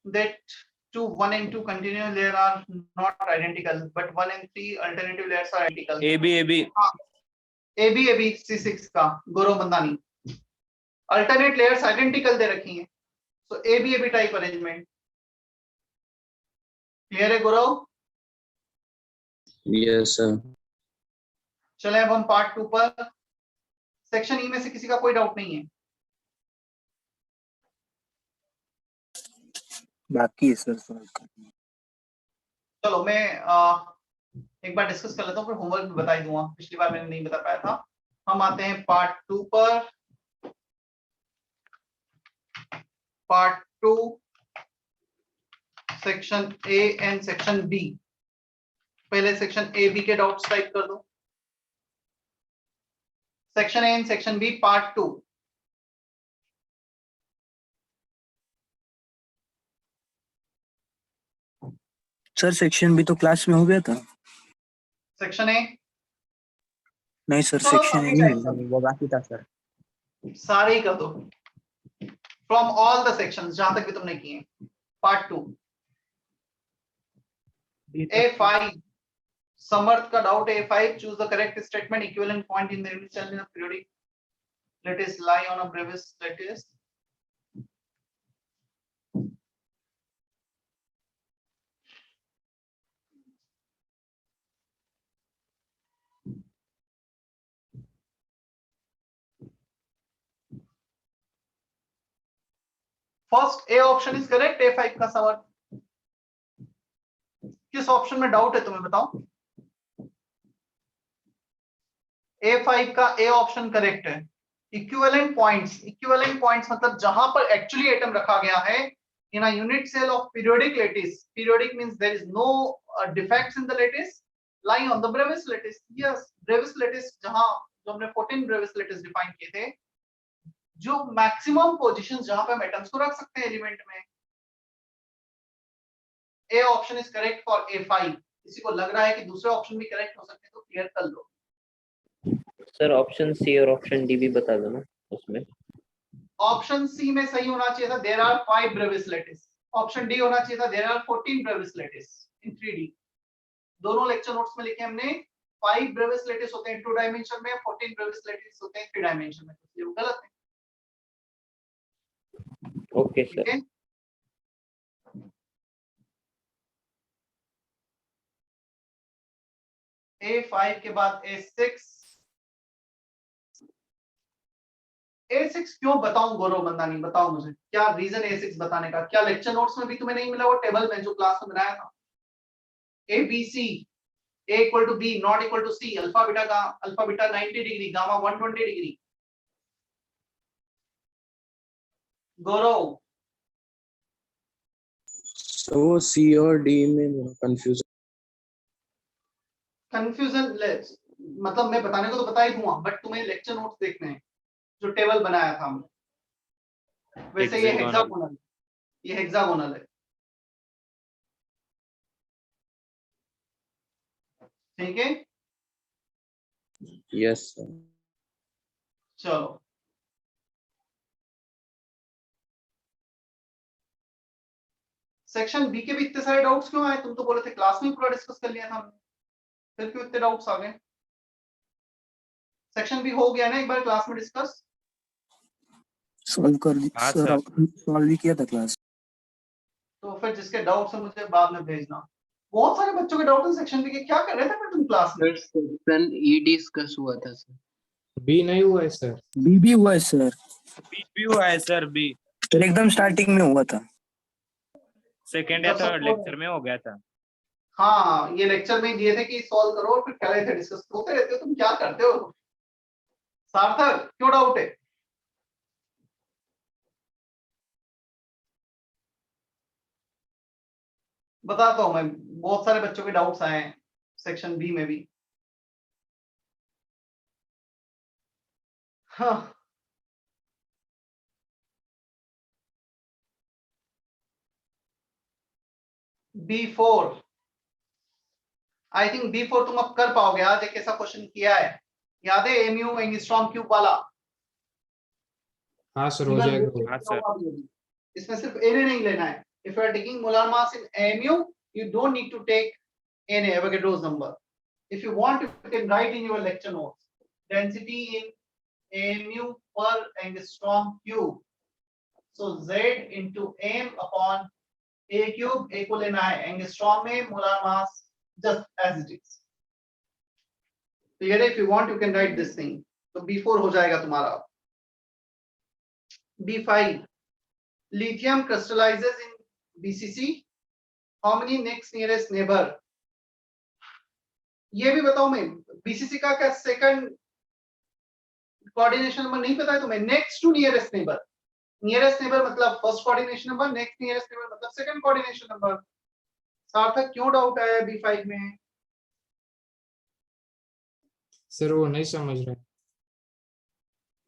that to 1 and 2 continuous layer are not identical, but 1 and 3 alternative layers are identical. AB हाँ, AB C6 का गौरव Mandani, alternate layers identical दे रखी हैं, सो AB type arrangement. Clear है गौरव? Yes sir. चले अब हम part 2 पर। Section E में से किसी का कोई डाउट नहीं है? बाकी है सर सॉल्व करना। चलो मैं एक बार डिस्कस कर लेता हूँ, फिर होमवर्क भी बता ही दूंगा, पिछली बार मैंने नहीं बता पाया था। हम आते हैं पार्ट 2 पर। Part 2 section A and section B. पहले सेक्शन ए बी के डाउट्स टाइप कर दो। Section A and section B part 2। Sir section भी तो क्लास में हो गया था। सेक्शन ए नहीं सर चलो सेक्शन सारे नहीं टाइप हुआ। कर दो। वो बाकी था सर। सारे ही कर दो फ्रॉम ऑल द सेक्शंस जहां तक भी तुमने किए। पार्ट 2 A5 समर्थ का डाउट है। A5 choose the correct statement equivalent point in the unit cell in the periodic lattice lie on a bravais lattice. First A option is correct. A5 का समर्थ, किस option में डाउट है तुम्हें बताओ? A5 का A option correct है। Equivalent points मतलब जहां पर एक्चुअली एटम रखा गया है in a unit cell of periodic lattice. Periodic means there is no defects in the lattice lying on the brevis lattice। yes, brevis lattice जहां जो हमने 14 brevis lattice डिफाइन किए थे, जो मैक्सिमम पोजीशन जहां पे हम एटम्स को रख सकते हैं एलिमेंट में। ए option is correct for A5। किसी को लग रहा है कि दूसरे ऑप्शन भी करेक्ट हो सकते हैं तो क्लियर कर लो। सर ऑप्शन सी और ऑप्शन डी भी बता दो ना उसमें। ऑप्शन सी में सही होना चाहिए था there are 5 brevis lattice। Option D होना चाहिए था there are 14 brevis lattice in 3D। दोनों लेक्चर नोट्स में लिखे हमने 5 brevis lattice होते हैं 2 डायमेंशन में, 14 brevis lattice होते हैं 3 डायमेंशन में, तो ये गलत है। ओके ठीक सर। है, A5 के बाद A6। A6 क्यों बताऊं गौरव मंदानी, बताओ मुझे क्या रीजन A6 बताने का? क्या लेक्चर नोट्स में भी तुम्हें नहीं मिला वो टेबल में जो क्लास में बनाया था? ABC A equal to B not equal to C, alpha beta 90 degree, gamma 120 degree. Gaurav तो सी और डी में कंफ्यूजन। मतलब मैं बताने को तो बता ही दूंगा, बट तुम्हें लेक्चर नोट्स देखने हैं जो टेबल बनाया था हमने। वैसे ये हेक्सागोनल है। ठीक है, यस सर। चलो सेक्शन बी के भी इतने सारे डाउट्स क्यों आए? तुम तो बोले थे क्लास में पूरा डिस्कस कर लिया था हमने, फिर क्यों इतने डाउट्स आ गए? सेक्शन बी हो गया ना एक बार क्लास में डिस्कस? सॉल्व कर हाँ सर, सर। सॉल्व भी किया था क्लास। तो फिर जिसके डाउट्स है मुझे बाद में भेजना। बहुत सारे बच्चों के डाउट हैं सेक्शन बी के, क्या कर रहे थे फिर तुम क्लास में? सर सेक्शन ई डिस्कस हुआ था सर। बी नहीं हुआ है सर। बी भी हुआ है सर, बी हुआ है सर। बी सर एकदम स्टार्टिंग में हुआ था। सेकेंड या जब सब थर्ड लेक्चर में हो गया था। हाँ ये लेक्चर में दिए थे कि सॉल्व करो, और फिर कह रहे थे डिस्कस होते रहते हो, तुम क्या करते हो? सार्थक क्यों डाउट है? बताता हूं मैं, बहुत सारे बच्चों के डाउट्स आए हैं सेक्शन बी में भी। हाँ B4 आई थिंक B4 तुम अब कर पाओगे। आज एक ऐसा क्वेश्चन किया है, याद है एमयू एंगस्ट्रॉम क्यूब वाला? हाँ सर हो जाएगा। हाँ सर। इसमें सिर्फ Na नहीं लेना है। If you are taking molar mass in AMU you don't need to take Na Avogadro's number. If you want you can write in your lecture notes density in AMU per angstrom cube. So Z into m upon A cube, A को लेना है angstrom में, molar mass just as it is. Clear? If you want, you can write this thing. तो B4 हो जाएगा तुम्हारा. B5. Lithium crystallizes in BCC. How many next nearest neighbor? ये भी बताओ मैं, BCC का क्या सेकंड कोऑर्डिनेशन नंबर नहीं पता है तुम्हें? Next to nearest neighbour. Nearest neighbour मतलब first coordination number, next nearest neighbour मतलब सेकंड कोऑर्डिनेशन नंबर. सार्थक क्यों डाउट आया B5 में? सर वो नहीं समझ रहे.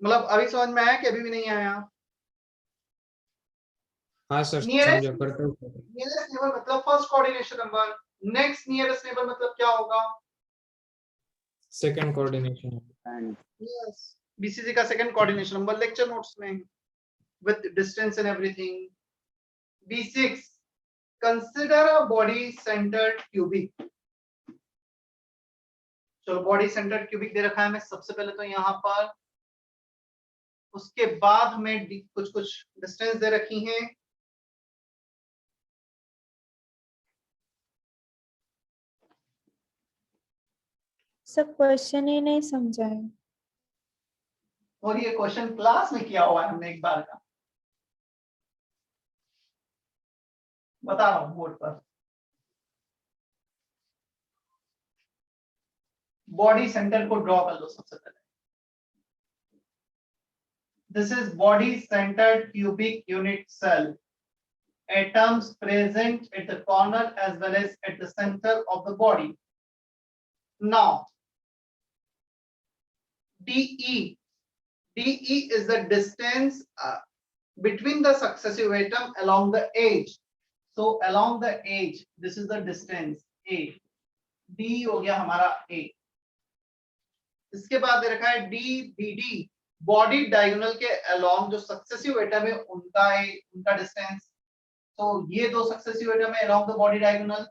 मतलब अभी समझ में आया कि अभी भी नहीं आया? हाँ सर Nearest- समझा करता हूँ. नियरेस्ट नेबर मतलब first coordination number, next nearest neighbour मतलब क्या होगा? Second coordination. Yes. BCC का second coordination number lecture notes में with distance and everything. B6. Consider a body centered cubic. चलो बॉडी सेंटर्ड क्यूबिक दे रखा है हमें सबसे पहले तो यहाँ पर. उसके बाद हमें कुछ कुछ डिस्टेंस दे रखी हैं. सर क्वेश्चन ही नहीं समझा है. और ये क्वेश्चन क्लास में किया हुआ है हमने एक बार का. बता रहा हूँ बोर्ड पर. बॉडी सेंटर को ड्रॉ कर लो सबसे पहले. This is body centred cubic unit cell. Atoms present at the corner as well as at the center of the body. Now, DE is the distance between the successive atom along the edge. So along the edge, this is the distance A. D हो गया हमारा A. इसके बाद दे रखा है DBD, body diagonal के along जो successive atom है उनका डिस्टेंस. तो ये दो सक्सेसिव एटम है along the body diagonal.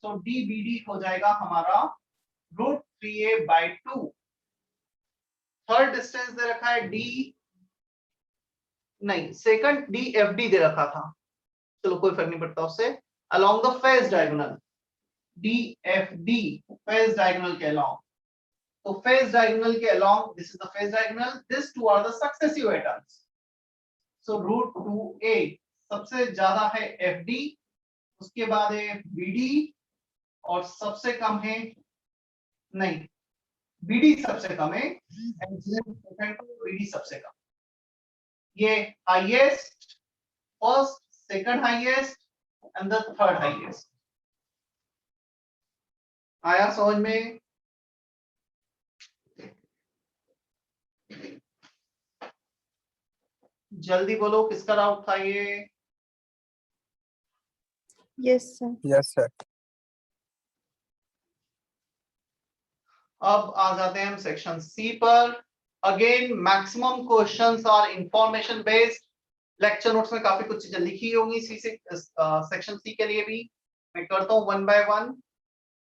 तो DBD हो जाएगा हमारा √3a/2. थर्ड डिस्टेंस दे रखा है D नहीं, सेकंड DFD दे रखा था. चलो कोई फर्क नहीं पड़ता उससे. along the phase diagonal, DFD phase diagonal के along. तो phase diagonal के along, this is the phase diagonal, these two are the successive atoms. So √2a सबसे ज्यादा है FD, उसके बाद है BD और सबसे कम है नहीं, BD सबसे कम है BD सबसे कम. ये highest, first, second highest and the third highest. आया समझ में? जल्दी बोलो किसका डाउट था ये? Yes sir. Yes sir. अब आ जाते हैं हम सेक्शन सी पर. Again maximum questions are information based. Lecture notes में काफी कुछ चीजें लिखी होंगी सेक्शन सी के लिए भी. मैं करता हूं one by one.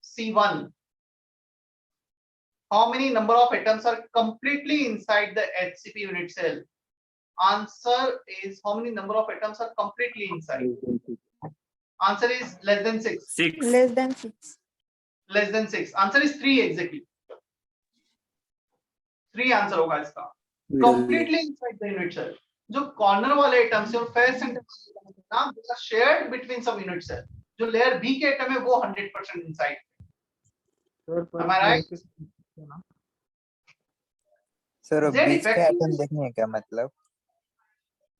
C1. How many number of atoms are completely inside the HCP unit cell? Answer is how many number of atoms are completely inside? Answer is less than 6. 6. Less than 6. Less than 6. Answer is 3 exactly. 3 answer होगा इसका. Completely inside the unit cell. जो corner वाले atoms और face centre ना they are shared between some unit cell. जो layer B के atom है वो 100% इनसाइड. हमारा सर Z बीच के effective एटम is- देखने हैं क्या मतलब?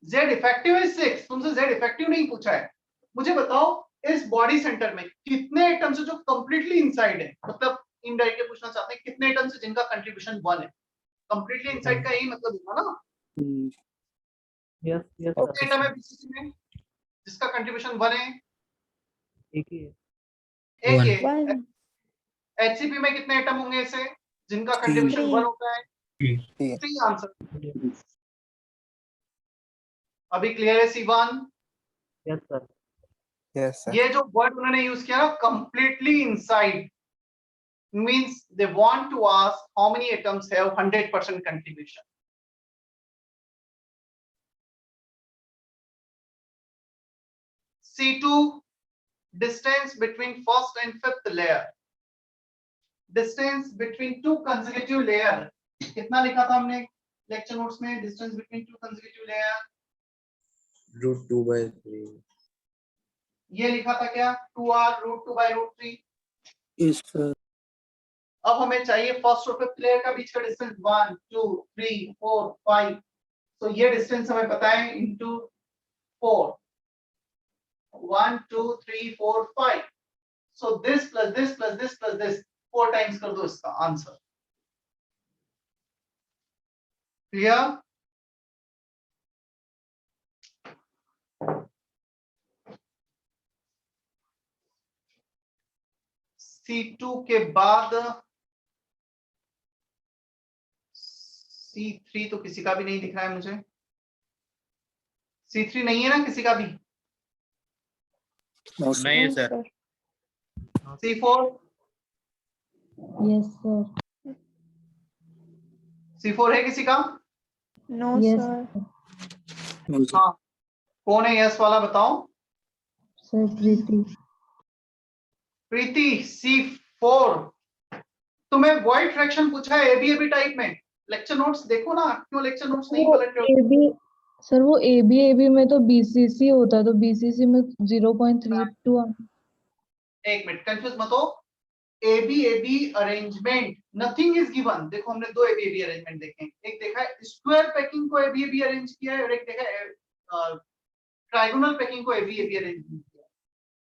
Z effective is 6. तुमसे Z इफेक्टिव नहीं पूछा है. मुझे बताओ इस बॉडी सेंटर में कितने एटम्स है जो कंप्लीटली इनसाइड है? मतलब इनडायरेक्टली पूछना चाहते हैं कितने एटम्स है जिनका कंट्रीब्यूशन 1 है. कंप्लीटली इनसाइड का यही मतलब होगा ना. यस यस कितने एटम है बीसीसी में जिसका कंट्रीब्यूशन 1 है? एक ही है. एक One. है. 1. एचसीपी में कितने एटम होंगे ऐसे जिनका Three. कंट्रीब्यूशन 1 होता है? 3. 3 आंसर. अभी क्लियर है C1? Yes sir. Yes sir. ये जो वर्ड उन्होंने यूज किया completely inside, means they want to ask how many atoms have 100% contribution. C2, distance between first and fifth layer. Distance between two consecutive layer. कितना लिखा था हमने lecture notes में? Distance between two consecutive layer √2/3 ये लिखा था क्या? 2r √2/√3. Yes, sir. अब हमें चाहिए फर्स्ट और फिफ्थ लेयर का बीच का डिस्टेंस 1 2 3 4 5. तो ये डिस्टेंस हमें पता है into 4. 1 2 3 4 5. So this plus this plus this plus this 4 times कर दो इसका आंसर. क्लियर? C2 के बाद C3 तो किसी का भी नहीं दिख रहा है मुझे. C3 नहीं है ना किसी का भी? No, sir. नहीं No, sir. sir. C4 Yes, sir. C4 है किसी का? No, Yes, sir. No, sir. हाँ, कौन है यस वाला बताओ? sir. Preeti. प्रीति C4. तुम्हें वॉइड फ्रैक्शन पूछा है एबी टाइप में. लेक्चर नोट्स देखो ना, क्यों लेक्चर नोट्स नहीं वो पलट रहे हो? AB सर वो AB में तो BCC होता है तो BCC में 0.32 एक मिनट कंफ्यूज मत हो. AB arrangement nothing is given. देखो हमने दो एबी अरेंजमेंट देखे. एक देखा है स्क्वायर पैकिंग को एबी अरेंज किया है और एक देखा है ट्रायगोनल पैकिंग को एबी अरेंज किया है.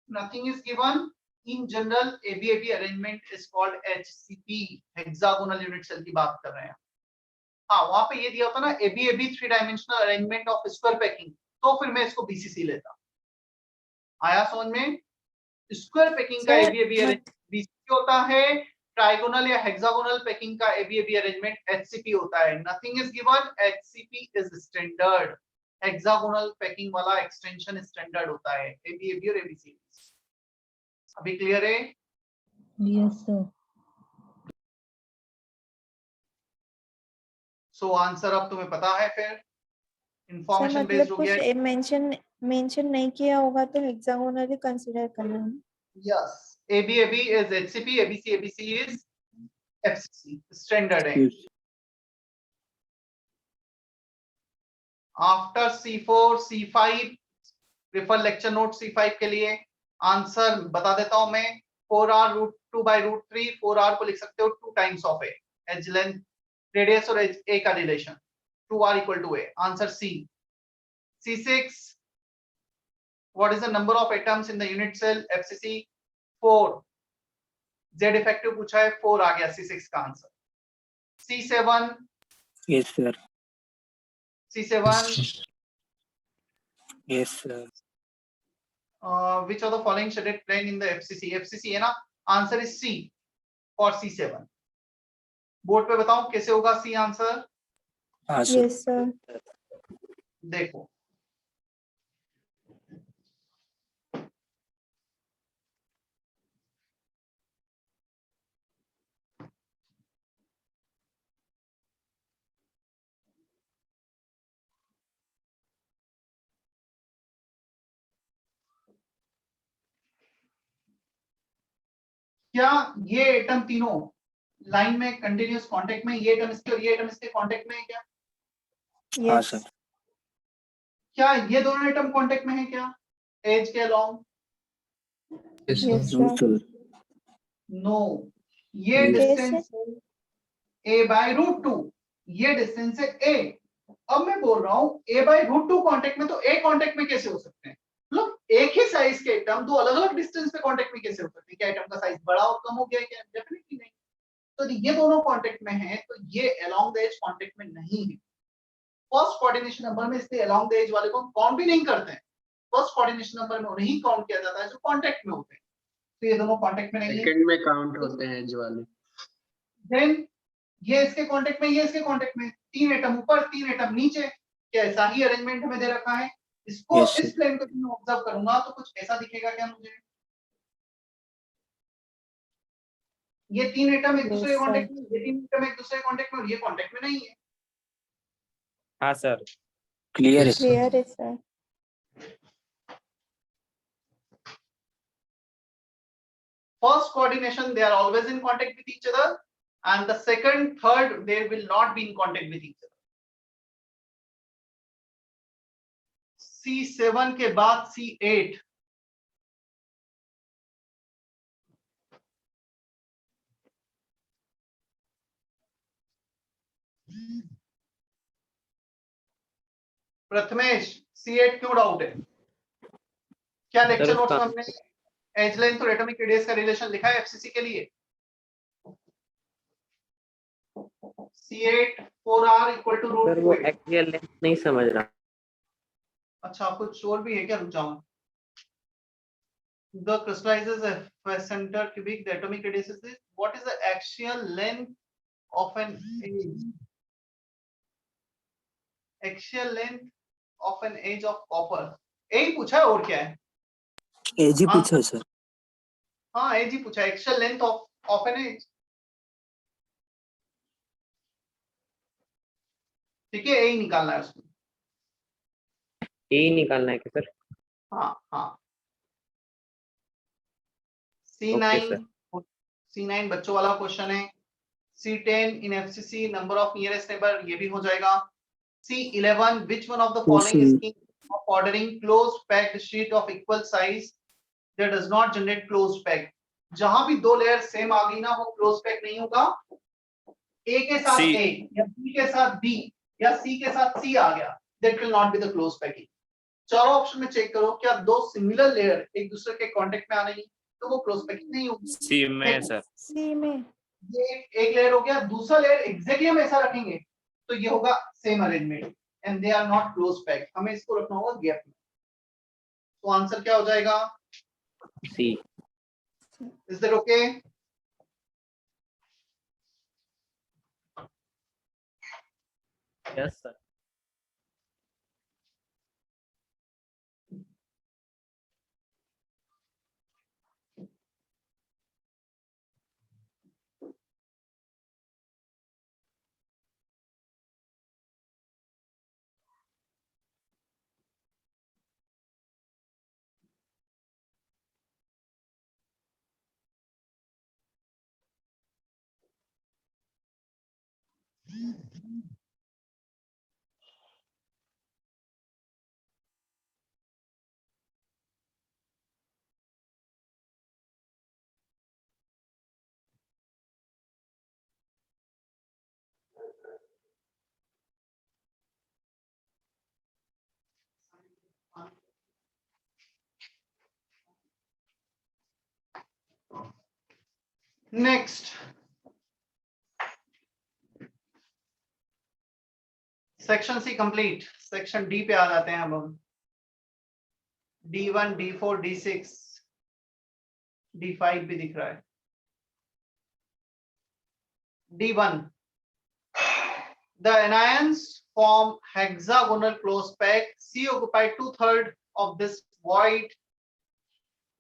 Nothing is given. In general AB arrangement is called HCP, hexagonal unit cell की बात कर रहे हैं. हाँ, वहां पे ये दिया होता ना A B 3 dimensional arrangement of square packing, तो फिर मैं इसको BCC लेता. आया समझ में? स्क्वायर पैकिंग का Sir, एबी अरेंजमेंट BCC होता है. ट्राइगोनल या हेक्सागोनल पैकिंग का एबी अरेंजमेंट HCP होता है. Nothing is given. HCP is standard. Hexagonal packing वाला एक्सटेंशन स्टैंडर्ड होता है. एबी और एबीसी. अभी क्लियर है? Yes, sir. सो आंसर अब तुम्हें पता है. फिर सर इंफॉर्मेशन बेस्ड मतलब हो कुछ गया. मेंशन नहीं किया होगा तो हेक्सागोनली कंसीडर करना है. Yes, AB is HCP, ABC is FCC. Standard है. Yes. After C4, C5, refer lecture note C5 के लिए. आंसर बता देता हूं मैं. 4r √2/√3. 4r को लिख सकते हो 2 times of A. Edge length, radius और edge A का relation. 2r equal to A. Answer C. C6. What is the number of atoms in the unit cell? FCC 4. Z effective पूछा है. 4 आ गया C6 का answer. C7. Yes, sir. C7. Yes, sir. Which of the following shaded plane in the FCC? FCC है ना. Answer is C for C7. Board पे बताओ कैसे होगा C आंसर. हाँ, sir. Yes, sir. देखो क्या ये एटम तीनों लाइन में कंटिन्यूअस कांटेक्ट में? ये एटम इसके और ये एटम इसके कांटेक्ट में है क्या? हाँ, Yes. sir. क्या ये दोनों एटम कांटेक्ट में है क्या एज के along? Yes, Yes, sir. No, sir. sir. No. ये Yes. Distance A/√2. ये डिस्टेंस है A. अब मैं बोल रहा हूँ A/√2 कांटेक्ट में, तो A कांटेक्ट में कैसे हो सकते हैं? मतलब एक ही साइज के एटम दो अलग अलग डिस्टेंस पे कांटेक्ट में कैसे हो सकते हैं? क्या एटम का साइज बड़ा और कम हो गया है क्या? डेफिनेटली नहीं. तो ये दोनों कांटेक्ट में हैं, तो ये अलोंग द एज कांटेक्ट में नहीं है. फर्स्ट कोऑर्डिनेशन नंबर में इसलिए अलोंग द एज वाले को काउंट भी नहीं करते हैं. फर्स्ट कोऑर्डिनेशन नंबर में उन्हें ही काउंट किया जाता है जो कांटेक्ट में होते हैं. तो ये दोनों कांटेक्ट में नहीं है. सेकंड में काउंट होते हैं एज वाले. देन ये इसके कांटेक्ट में, ये इसके कांटेक्ट में. 3 एटम ऊपर 3 एटम नीचे. क्या ऐसा ही अरेंजमेंट हमें दे रखा है? इसको Yes, sir. इस प्लेन को मैं ऑब्जर्व करूंगा तो कुछ ऐसा दिखेगा क्या मुझे? ये 3 एटम एक दूसरे के Yes, sir. कांटेक्ट में, ये 3 एटम एक दूसरे के कांटेक्ट में, और ये कांटेक्ट में नहीं है। हाँ सर। क्लियर है सर। Clear है sir. First coordination, they are always in contact with each other, and the second, third, they will not be in contact with each other. C7 के बाद C8, प्रथमेश C8 क्यों doubt है? क्या lecture notes में हमने edge length और atomic radius का relation लिखा है एफसीसी के लिए? C8 4R equal to sir वो रूट 2। एक्सियल लेंथ नहीं समझ रहा। अच्छा, कुछ और भी है क्या? रुक जाओ। The crystallizes a center cubic, the atomic radius is this. What is the axial length of an edge? Axial length of an edge of copper. यही पूछा है, और क्या है? एज ही हाँ। पूछा है सर। हाँ, एज ही पूछा है, axial length of an edge. ठीक है, यही निकालना है उसमें। यही निकालना है क्या सर? हाँ हाँ। Okay, C9 C9 बच्चों वाला क्वेश्चन है। C10 in FCC number of nearest neighbor, ये भी हो जाएगा। C11 which one of the following scheme of ordering closed packed sheet of equal size that does not generate closed pack? जहां भी दो लेयर सेम आ गई ना, वो क्लोज पैक नहीं होगा। A के साथ C. A या B के साथ B या C के साथ C आ गया, that will not be the close packing. चारों ऑप्शन में चेक करो, क्या दो सिमिलर लेयर एक दूसरे के कांटेक्ट में आ रही, तो वो क्लोज पैकिंग नहीं होगी। C में सर। C में. ये एक लेयर हो गया, दूसरा लेयर एग्जैक्टली हम ऐसा रखेंगे तो ये होगा same arrangement, and they are not close pack. हमें इसको रखना होगा गैप में। तो आंसर क्या हो जाएगा? C. Is that okay? Yes sir. Next section C complete. Section D पे आ जाते हैं अब हम। D1 D4 D6 D5 भी दिख रहा है। D1, the anions form hexagonal close pack. C occupied 2/3 of this void.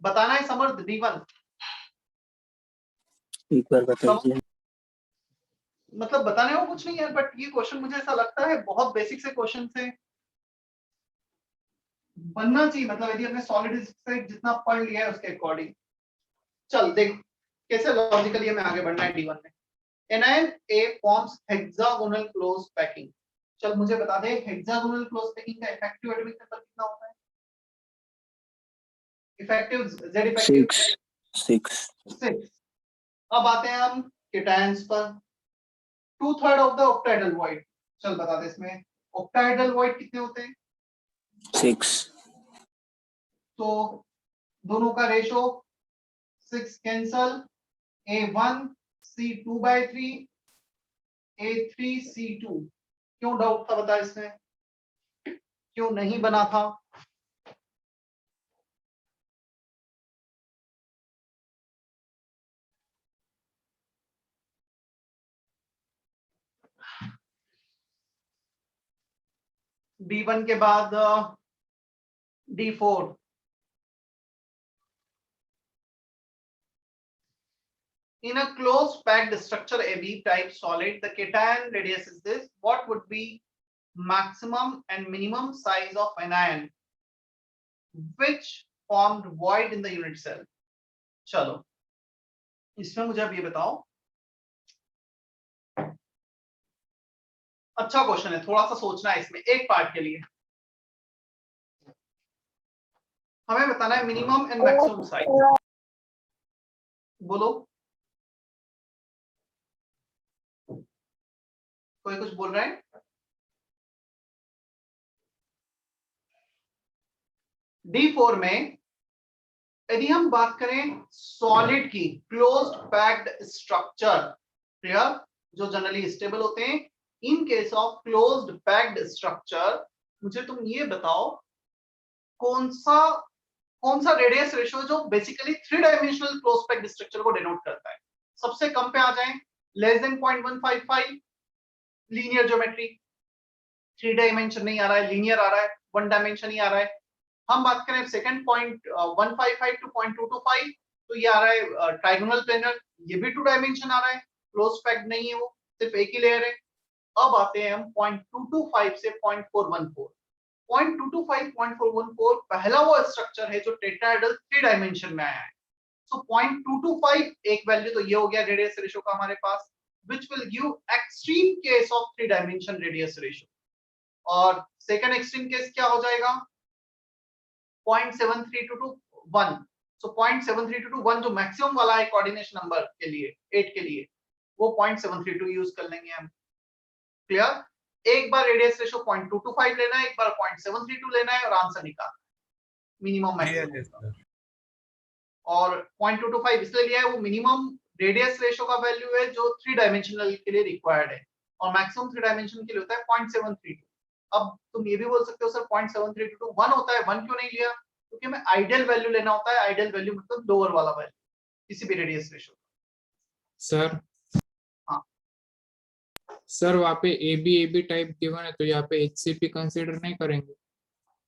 बताना है समर्थ। D1 एक बार बताइए। मतलब बताने को कुछ नहीं है, बट ये क्वेश्चन मुझे ऐसा लगता है बहुत बेसिक से क्वेश्चन से बनना चाहिए। मतलब यदि अपने सॉलिड से जितना पढ़ लिया है उसके अकॉर्डिंग। चल देख कैसे लॉजिकली हमें आगे बढ़ना है। D1 में anion A forms hexagonal close packing. चल मुझे बता दे हेक्सागोनल क्लोज पैकिंग का इफेक्टिव एटॉमिक नंबर कितना होता है? Effective Z effective 6। अब आते हैं हम केटायंस पर। 2/3 ऑफ द ऑक्टाहेड्रल वॉइड। चल बता दे इसमें ऑक्टाहेड्रल वॉइड कितने होते हैं? 6। तो दोनों का ratio 6 cancel. A1 C2/3 A3 C2। क्यों डाउट था बता इसमें, क्यों नहीं बना था? D1 के बाद D4। In a closed packed structure AB type solid, the cation radius is this. What would be maximum and minimum size of anion which formed void in the unit cell? चलो इसमें मुझे अब ये बताओ, अच्छा question है, थोड़ा सा सोचना है इसमें एक पार्ट के लिए। हमें बताना है मिनिमम एंड मैक्सिमम साइज। बोलो, कोई कुछ बोल रहा है? D4 में यदि हम बात करें सॉलिड की, क्लोज्ड पैक्ड स्ट्रक्चर, क्लियर, जो जनरली स्टेबल होते हैं, in case of closed packed structure मुझे तुम ये बताओ कौन सा रेडियस रेशियो जो basically 3 dimensional closed packed structure को डिनोट करता है। सबसे कम पे आ जाएं, less than 0.155, linear geometry, 3 dimension नहीं आ रहा है, लीनियर आ रहा है, 1 डायमेंशन ही आ रहा है। हम बात करें सेकंड 0.155 टू 0.225, तो ये आ रहा है ट्राइगोनल प्लेनर, ये भी 2 डायमेंशन आ रहा है, क्लोज पैक्ड नहीं है, वो सिर्फ एक ही लेयर है। अब आते हैं हम 0.225 से 0.414। 0.225 0.414 पहला वो स्ट्रक्चर है जो टेट्राहेड्रल 3 डायमेंशन में आया है। सो 0.225 एक वैल्यू तो ये हो गया रेडियस रेशियो का हमारे पास, which will give extreme case of 3 dimension radius ratio। और सेकंड एक्सट्रीम केस क्या हो जाएगा? 0.732 to 1। सो 0.732 to 1 जो मैक्सिमम वाला है कोऑर्डिनेशन नंबर के लिए 8 के लिए, वो 0.732 यूज कर लेंगे हम। क्लियर? एक बार रेडियस रेशियो 0.225 लेना है, एक बार 0.732 लेना है और आंसर निकालना है मिनिमम मैक्सिमम। और 0.225 इसलिए लिया है, वो मिनिमम रेडियस रेशियो का वैल्यू है जो 3 डायमेंशनल के लिए रिक्वायर्ड है, और मैक्सिमम 3 डायमेंशन के लिए होता है 0.732। अब तुम ये भी बोल सकते हो सर 0.732 to 1 होता है, 1 क्यों नहीं लिया? क्योंकि हमें आइडियल वैल्यू लेना होता है, आइडियल वैल्यू मतलब लोअर वाला वैल्यू किसी भी रेडियस रेशियो। सर हाँ सर, वहाँ पे AB टाइप गिवन है, तो यहाँ पे HCP कंसीडर नहीं करेंगे?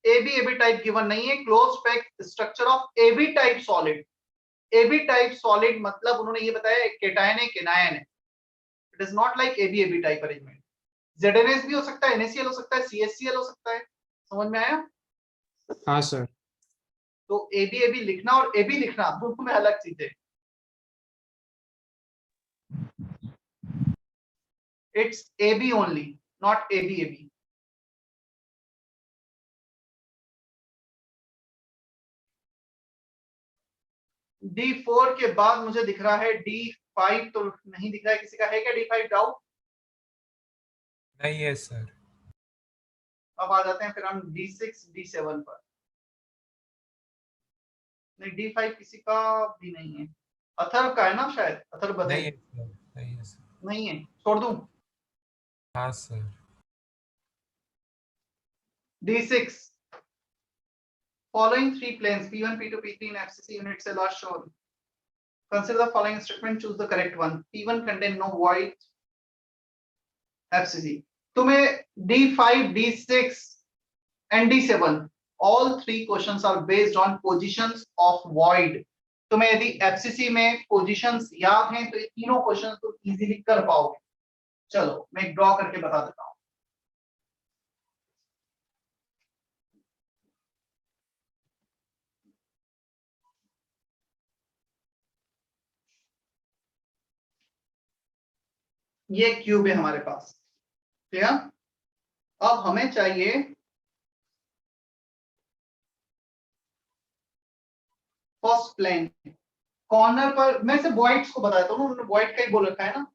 AB टाइप गिवन नहीं है, close packed structure of AB type solid. AB type solid मतलब उन्होंने ये बताया एक केटायन है, केनायन है। It is not like AB type arrangement. ZnS भी हो सकता है, NaCl हो सकता है, CHCl हो सकता है। समझ में आया? हाँ सर। तो AB लिखना और AB लिखना दोनों में अलग चीजें। It's AB only, not AB। D4 के बाद मुझे दिख रहा है D5, तो नहीं दिख रहा है, किसी का है क्या D5 डाउट? नहीं है सर। अब आ जाते हैं फिर हम D6 D7 पर। नहीं, D5 किसी का भी नहीं है। अथर्व का है ना शायद, अथर्व नहीं बताइए। है सर, नहीं है सर। नहीं है, छोड़ दूं? हाँ sir. D6 following 3 planes P1 P2 P3 in FCC unit cell are shown. Consider the following statement, choose the correct one. P1 contain no void FCC। तुम्हें D5 D6 and D7 all 3 questions are based on positions of void। तुम्हें यदि FCC में positions याद हैं तो ये तीनों questions तुम easily कर पाओगे। चलो मैं एक ड्रॉ करके बता देता हूं। ये क्यूब है हमारे पास, क्लियर? अब हमें चाहिए फर्स्ट प्लेन। कॉर्नर पर मैं से वॉइड्स को बता देता हूँ, उन्होंने वॉइड का ही बोल रखा है ना।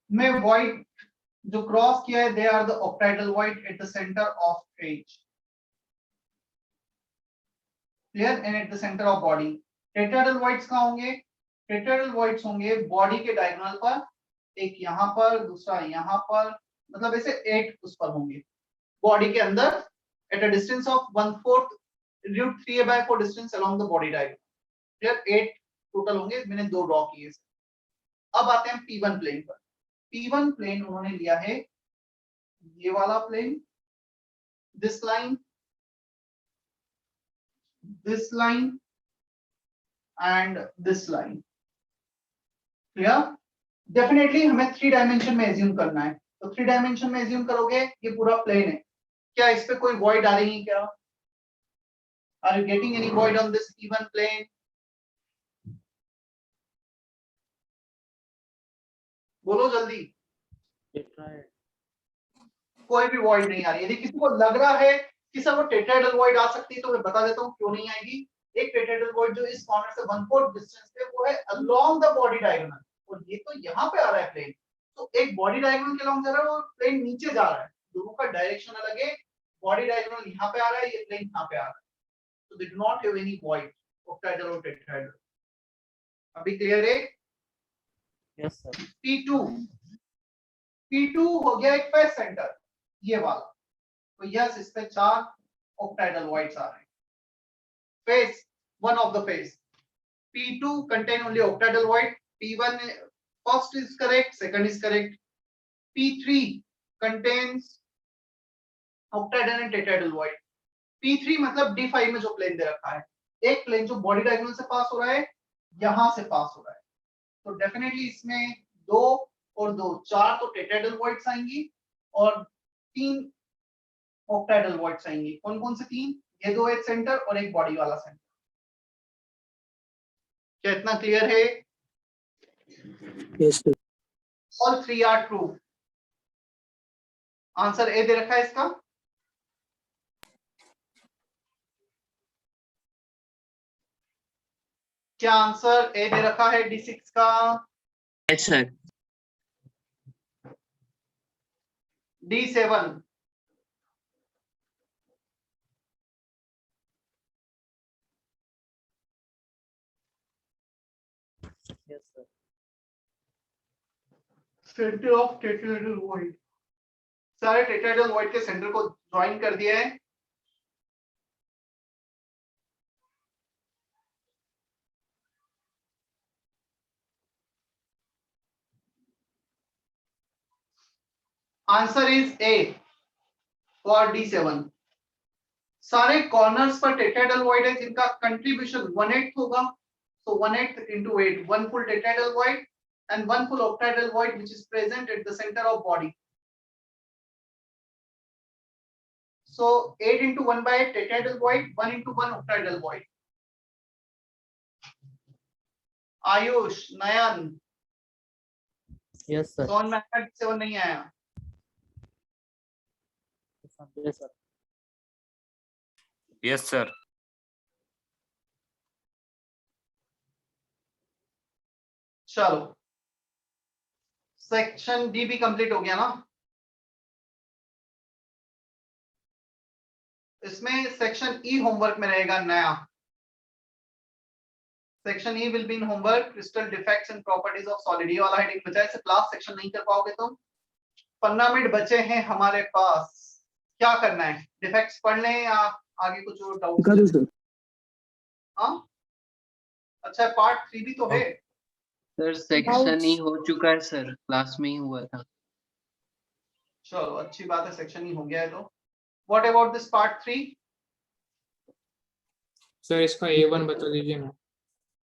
मैं वॉइड जो क्रॉस किया है, they are the octahedral void at the centre of face, clear, and at the centre of body. Tetrahedral voids कहाँ होंगे? टेट्राहेड्रल वॉइड्स होंगे बॉडी के डायगोनल पर, एक यहाँ पर, दूसरा यहाँ पर, मतलब ऐसे 8 उस पर होंगे बॉडी के अंदर at a distance of 1/4 √3a/4 distance along the body diagonal. Clear? 8 total होंगे, मैंने 2 ड्रॉ किए। अब आते हैं P1 प्लेन पर। P1 प्लेन उन्होंने लिया है ये वाला plane, this line, and this line. Clear? Definitely हमें 3 डायमेंशन में एज्यूम करना है, तो 3 डायमेंशन में एज्यूम करोगे ये पूरा प्लेन है, क्या इस पे कोई वॉइड आ रही है क्या? Are you getting any void on this even plane? बोलो जल्दी, कोई भी वॉइड नहीं आ रही है। यदि किसी को लग रहा है कि सर वो टेट्राहेड्रल वॉइड आ सकती है तो मैं बता देता हूँ क्यों नहीं आएगी। एक टेट्राहेड्रल वॉइड जो इस कॉर्नर से 1/4 डिस्टेंस पे वो है अलोंग द बॉडी डायगोनल, और ये तो यहाँ पे आ रहा है प्लेन, तो एक बॉडी डायगोनल के अलोंग जा रहा है, वो प्लेन नीचे जा रहा है, दोनों का डायरेक्शन अलग है। बॉडी डायगोनल यहाँ पे आ रहा है, ये प्लेन यहाँ पे आ रहा है, तो they do not have any void octahedral और टेट्राहेड्रल। अभी क्लियर है? Yes sir. P2 हो गया एक फेस सेंटर, ये वाला, तो यस इस पे 4 ऑक्टाहेड्रल वॉइड्स आ रहे हैं। Face, one of the face. P2 contain only octahedral void. P1 first is correct, second is correct. P3 contains octahedral and tetrahedral void. P3 मतलब D5 में जो प्लेन दे रखा है, एक प्लेन जो बॉडी डायगोनल से पास हो रहा है, यहां से पास हो रहा है, तो डेफिनेटली इसमें 2 और 2 4 तो टेट्राहेड्रल वॉइड्स आएंगी और 3 ऑक्टाहेड्रल वॉइड्स आएंगी। कौन कौन से 3? ये 2 एक सेंटर और एक बॉडी वाला सेंटर। क्या इतना क्लियर है? Yes, sir. All 3 are true. Answer A दे रखा है इसका। क्या आंसर ए दे रखा है D6 का? Yes sir. D7 yes sir. Centre of tetrahedral void, सारे टेट्राहेड्रल वॉइड के सेंटर को ज्वाइन कर दिया है। Answer is A for D7। सारे कॉर्नर्स पर टेट्राहेड्रल वॉइड है जिनका कंट्रीब्यूशन 1/8 होगा, so 1/8 into 8, 1 full tetrahedral void and 1 full octahedral void which is present at the center of body. So 8 into 1/8 tetrahedral void, 1 into 1 octahedral void. Ayush, Nayan, yes sir. सोन में 7 नहीं आया। Yes sir. Yes sir. चलो section D भी complete हो गया ना। इसमें section E homework में रहेगा नया। Section E will be in homework, crystal defects and properties of solid. ये वाला हेडिंग बचा है, इसे क्लास सेक्शन नहीं कर पाओगे तुम। 15 मिनट बचे हैं हमारे पास, क्या करना है? डिफेक्ट्स पढ़ लें या आगे कुछ और डाउट? दिखा दूं सर? हाँ अच्छा, पार्ट 3 भी तो है। सर सेक्शन ही हो चुका है सर, क्लास में ही हुआ था। चलो अच्छी बात है, सेक्शन ही हो गया है तो। What about this part 3? Sir इसका A1 बता दीजिए ना।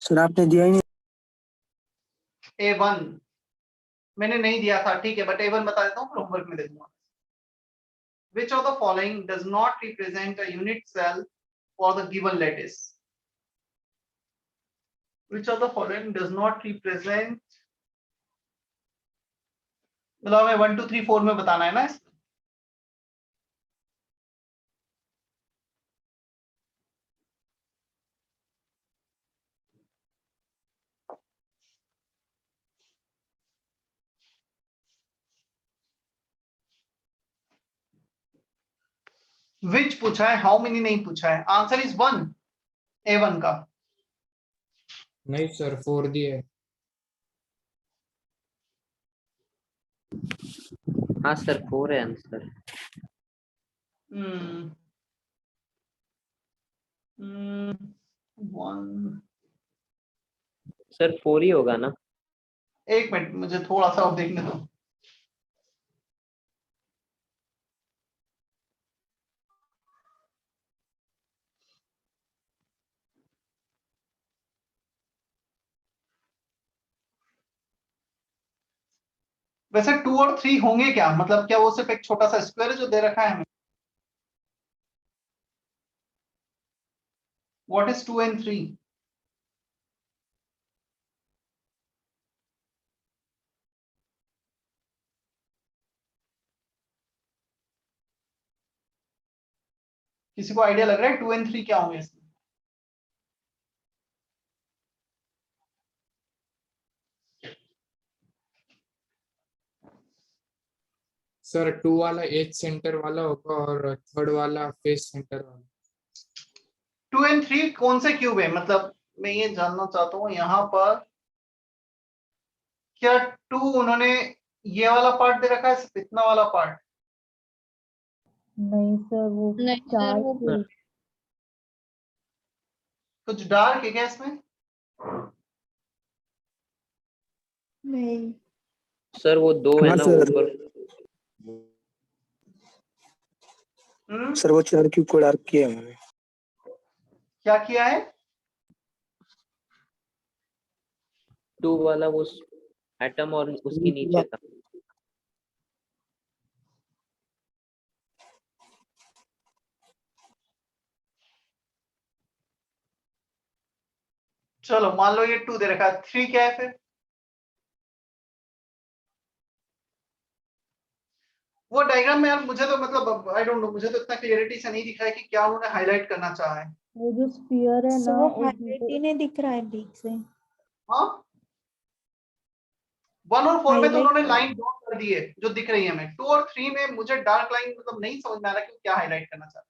सर आपने दिया ही नहीं। A1 मैंने नहीं दिया था, ठीक है, बट A1 बता देता हूँ, फिर होमवर्क में दे दूंगा। Which of the following does not represent a unit cell for the given lattice? Which of the following does not represent, मतलब हमें 1 2 3 4 में बताना है ना इसमें। Which पूछा है, how many नहीं पूछा है। आंसर इज 1, A1 का। नहीं सर 4 दिए। हाँ सर 4 है आंसर। वन सर 4 ही होगा ना? एक मिनट मुझे थोड़ा सा और देखने दो। वैसे 2 और 3 होंगे क्या, मतलब क्या वो सिर्फ एक छोटा सा स्क्वायर है जो दे रखा है हमें? What is 2 and 3? किसी को आइडिया लग रहा है 2 and 3 क्या होंगे इसमें? सर 2 वाला एज सेंटर वाला होगा और थर्ड वाला फेस सेंटर वाला। 2 and 3 कौन से क्यूब है, मतलब मैं ये जानना चाहता हूँ यहाँ पर, क्या 2 उन्होंने ये वाला पार्ट दे रखा है, सिर्फ इतना वाला पार्ट? नहीं सर, वो नहीं सर, चार वो के कुछ डार्क है क्या इसमें? नहीं सर वो 2 है हाँ ना सर। ऊपर। सर वो 4 क्यूब को डार्क किया है मैंने। क्या किया है? 2 वाला वो एटम और उसके नीचे था। चलो मान लो ये 2 दे रखा है, 3 क्या है फिर? वो डायग्राम में यार मुझे तो मतलब आई डोंट नो, मुझे तो इतना क्लियरिटी से नहीं दिखा है कि क्या उन्होंने हाईलाइट करना चाहा है। वो जो स्फीयर है सर ना, वो वो हाईलाइट ही नहीं दिख रहा है ठीक से। हाँ 1 और 4 में तो Highlight उन्होंने कर लाइन ड्रॉ कर दी है जो दिख रही है हमें। 2 और 3 में मुझे डार्क लाइन मतलब नहीं समझ में आ रहा कि वो क्या हाईलाइट करना चाहते हैं।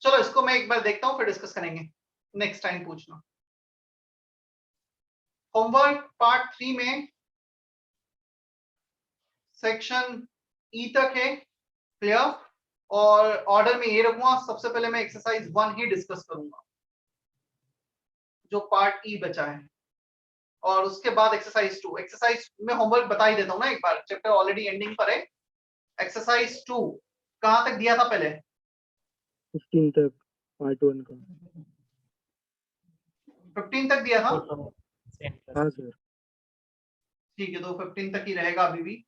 चलो इसको मैं एक बार देखता हूँ फिर डिस्कस करेंगे, नेक्स्ट टाइम पूछना। होमवर्क पार्ट 3 में सेक्शन ई तक है, क्लियर? और ऑर्डर में ये रखूंगा, सबसे पहले मैं एक्सरसाइज 1 ही डिस्कस करूंगा जो पार्ट ई बचा है, और उसके बाद एक्सरसाइज 2। एक्सरसाइज में होमवर्क बता ही देता हूँ ना एक बार, चैप्टर ऑलरेडी एंडिंग पर है। एक्सरसाइज 2 कहां तक दिया था पहले? 15 तक पार्ट 1 का। 15 तक दिया था? हाँ सर। ठीक है, तो 15 तक ही रहेगा अभी भी।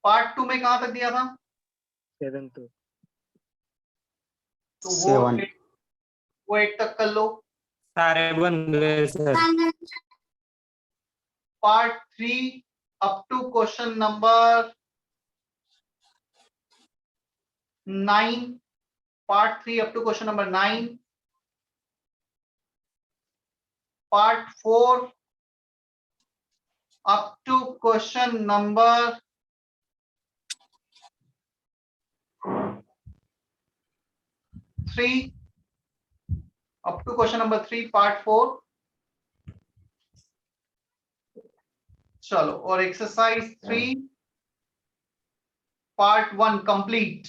पार्ट 2 में कहां तक दिया था? 7 तक। तो वो 8 तक कर लो। सारे बन गए sir. Part 3 up to question number 9, part 3 up to question number 9। Part 4 up to question number 3, up to question number 3 part 4। चलो, और exercise 3 part 1 complete.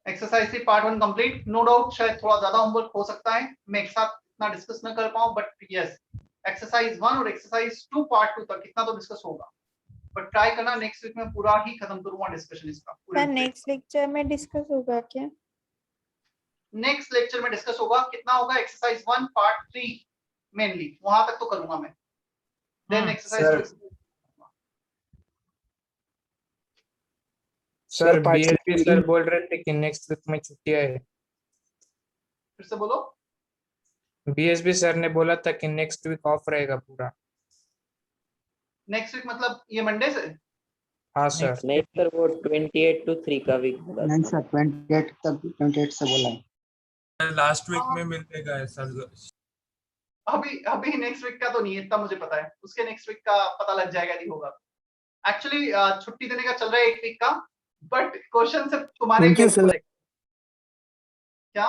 Exercise 3 part 1 complete. No doubt शायद थोड़ा ज्यादा होमवर्क हो सकता है, मैं एक साथ इतना डिस्कस न कर पाऊं, बट यस एक्सरसाइज 1 और एक्सरसाइज 2 पार्ट 2 तक इतना तो डिस्कस होगा, बट ट्राई करना नेक्स्ट वीक में पूरा ही खत्म करूंगा डिस्कशन इसका। सर नेक्स्ट लेक्चर में डिस्कस होगा क्या? नेक्स्ट लेक्चर में डिस्कस होगा, कितना होगा? एक्सरसाइज 1 पार्ट 3 मेनली, वहां तक तो करूंगा मैं, then exercise 2। Sir part BSP sir बोल रहे थे कि नेक्स्ट वीक में छुट्टियां है। फिर से बोलो। बीएसपी सर ने बोला था कि नेक्स्ट वीक ऑफ रहेगा पूरा। नेक्स्ट वीक मतलब ये मंडे से? हाँ सर। नहीं सर, वो 28 to 3 का वीक बोला नहीं था। सर 28 तक, 28 से बोला है। लास्ट वीक में मिलेगा सर। अभी नेक्स्ट वीक का तो नहीं है, इतना मुझे पता है, उसके नेक्स्ट वीक का पता लग जाएगा नहीं होगा। एक्चुअली छुट्टी देने का चल रहा है 1 वीक का, बट क्वेश्चन से तुम्हारे Thank you, sir. क्या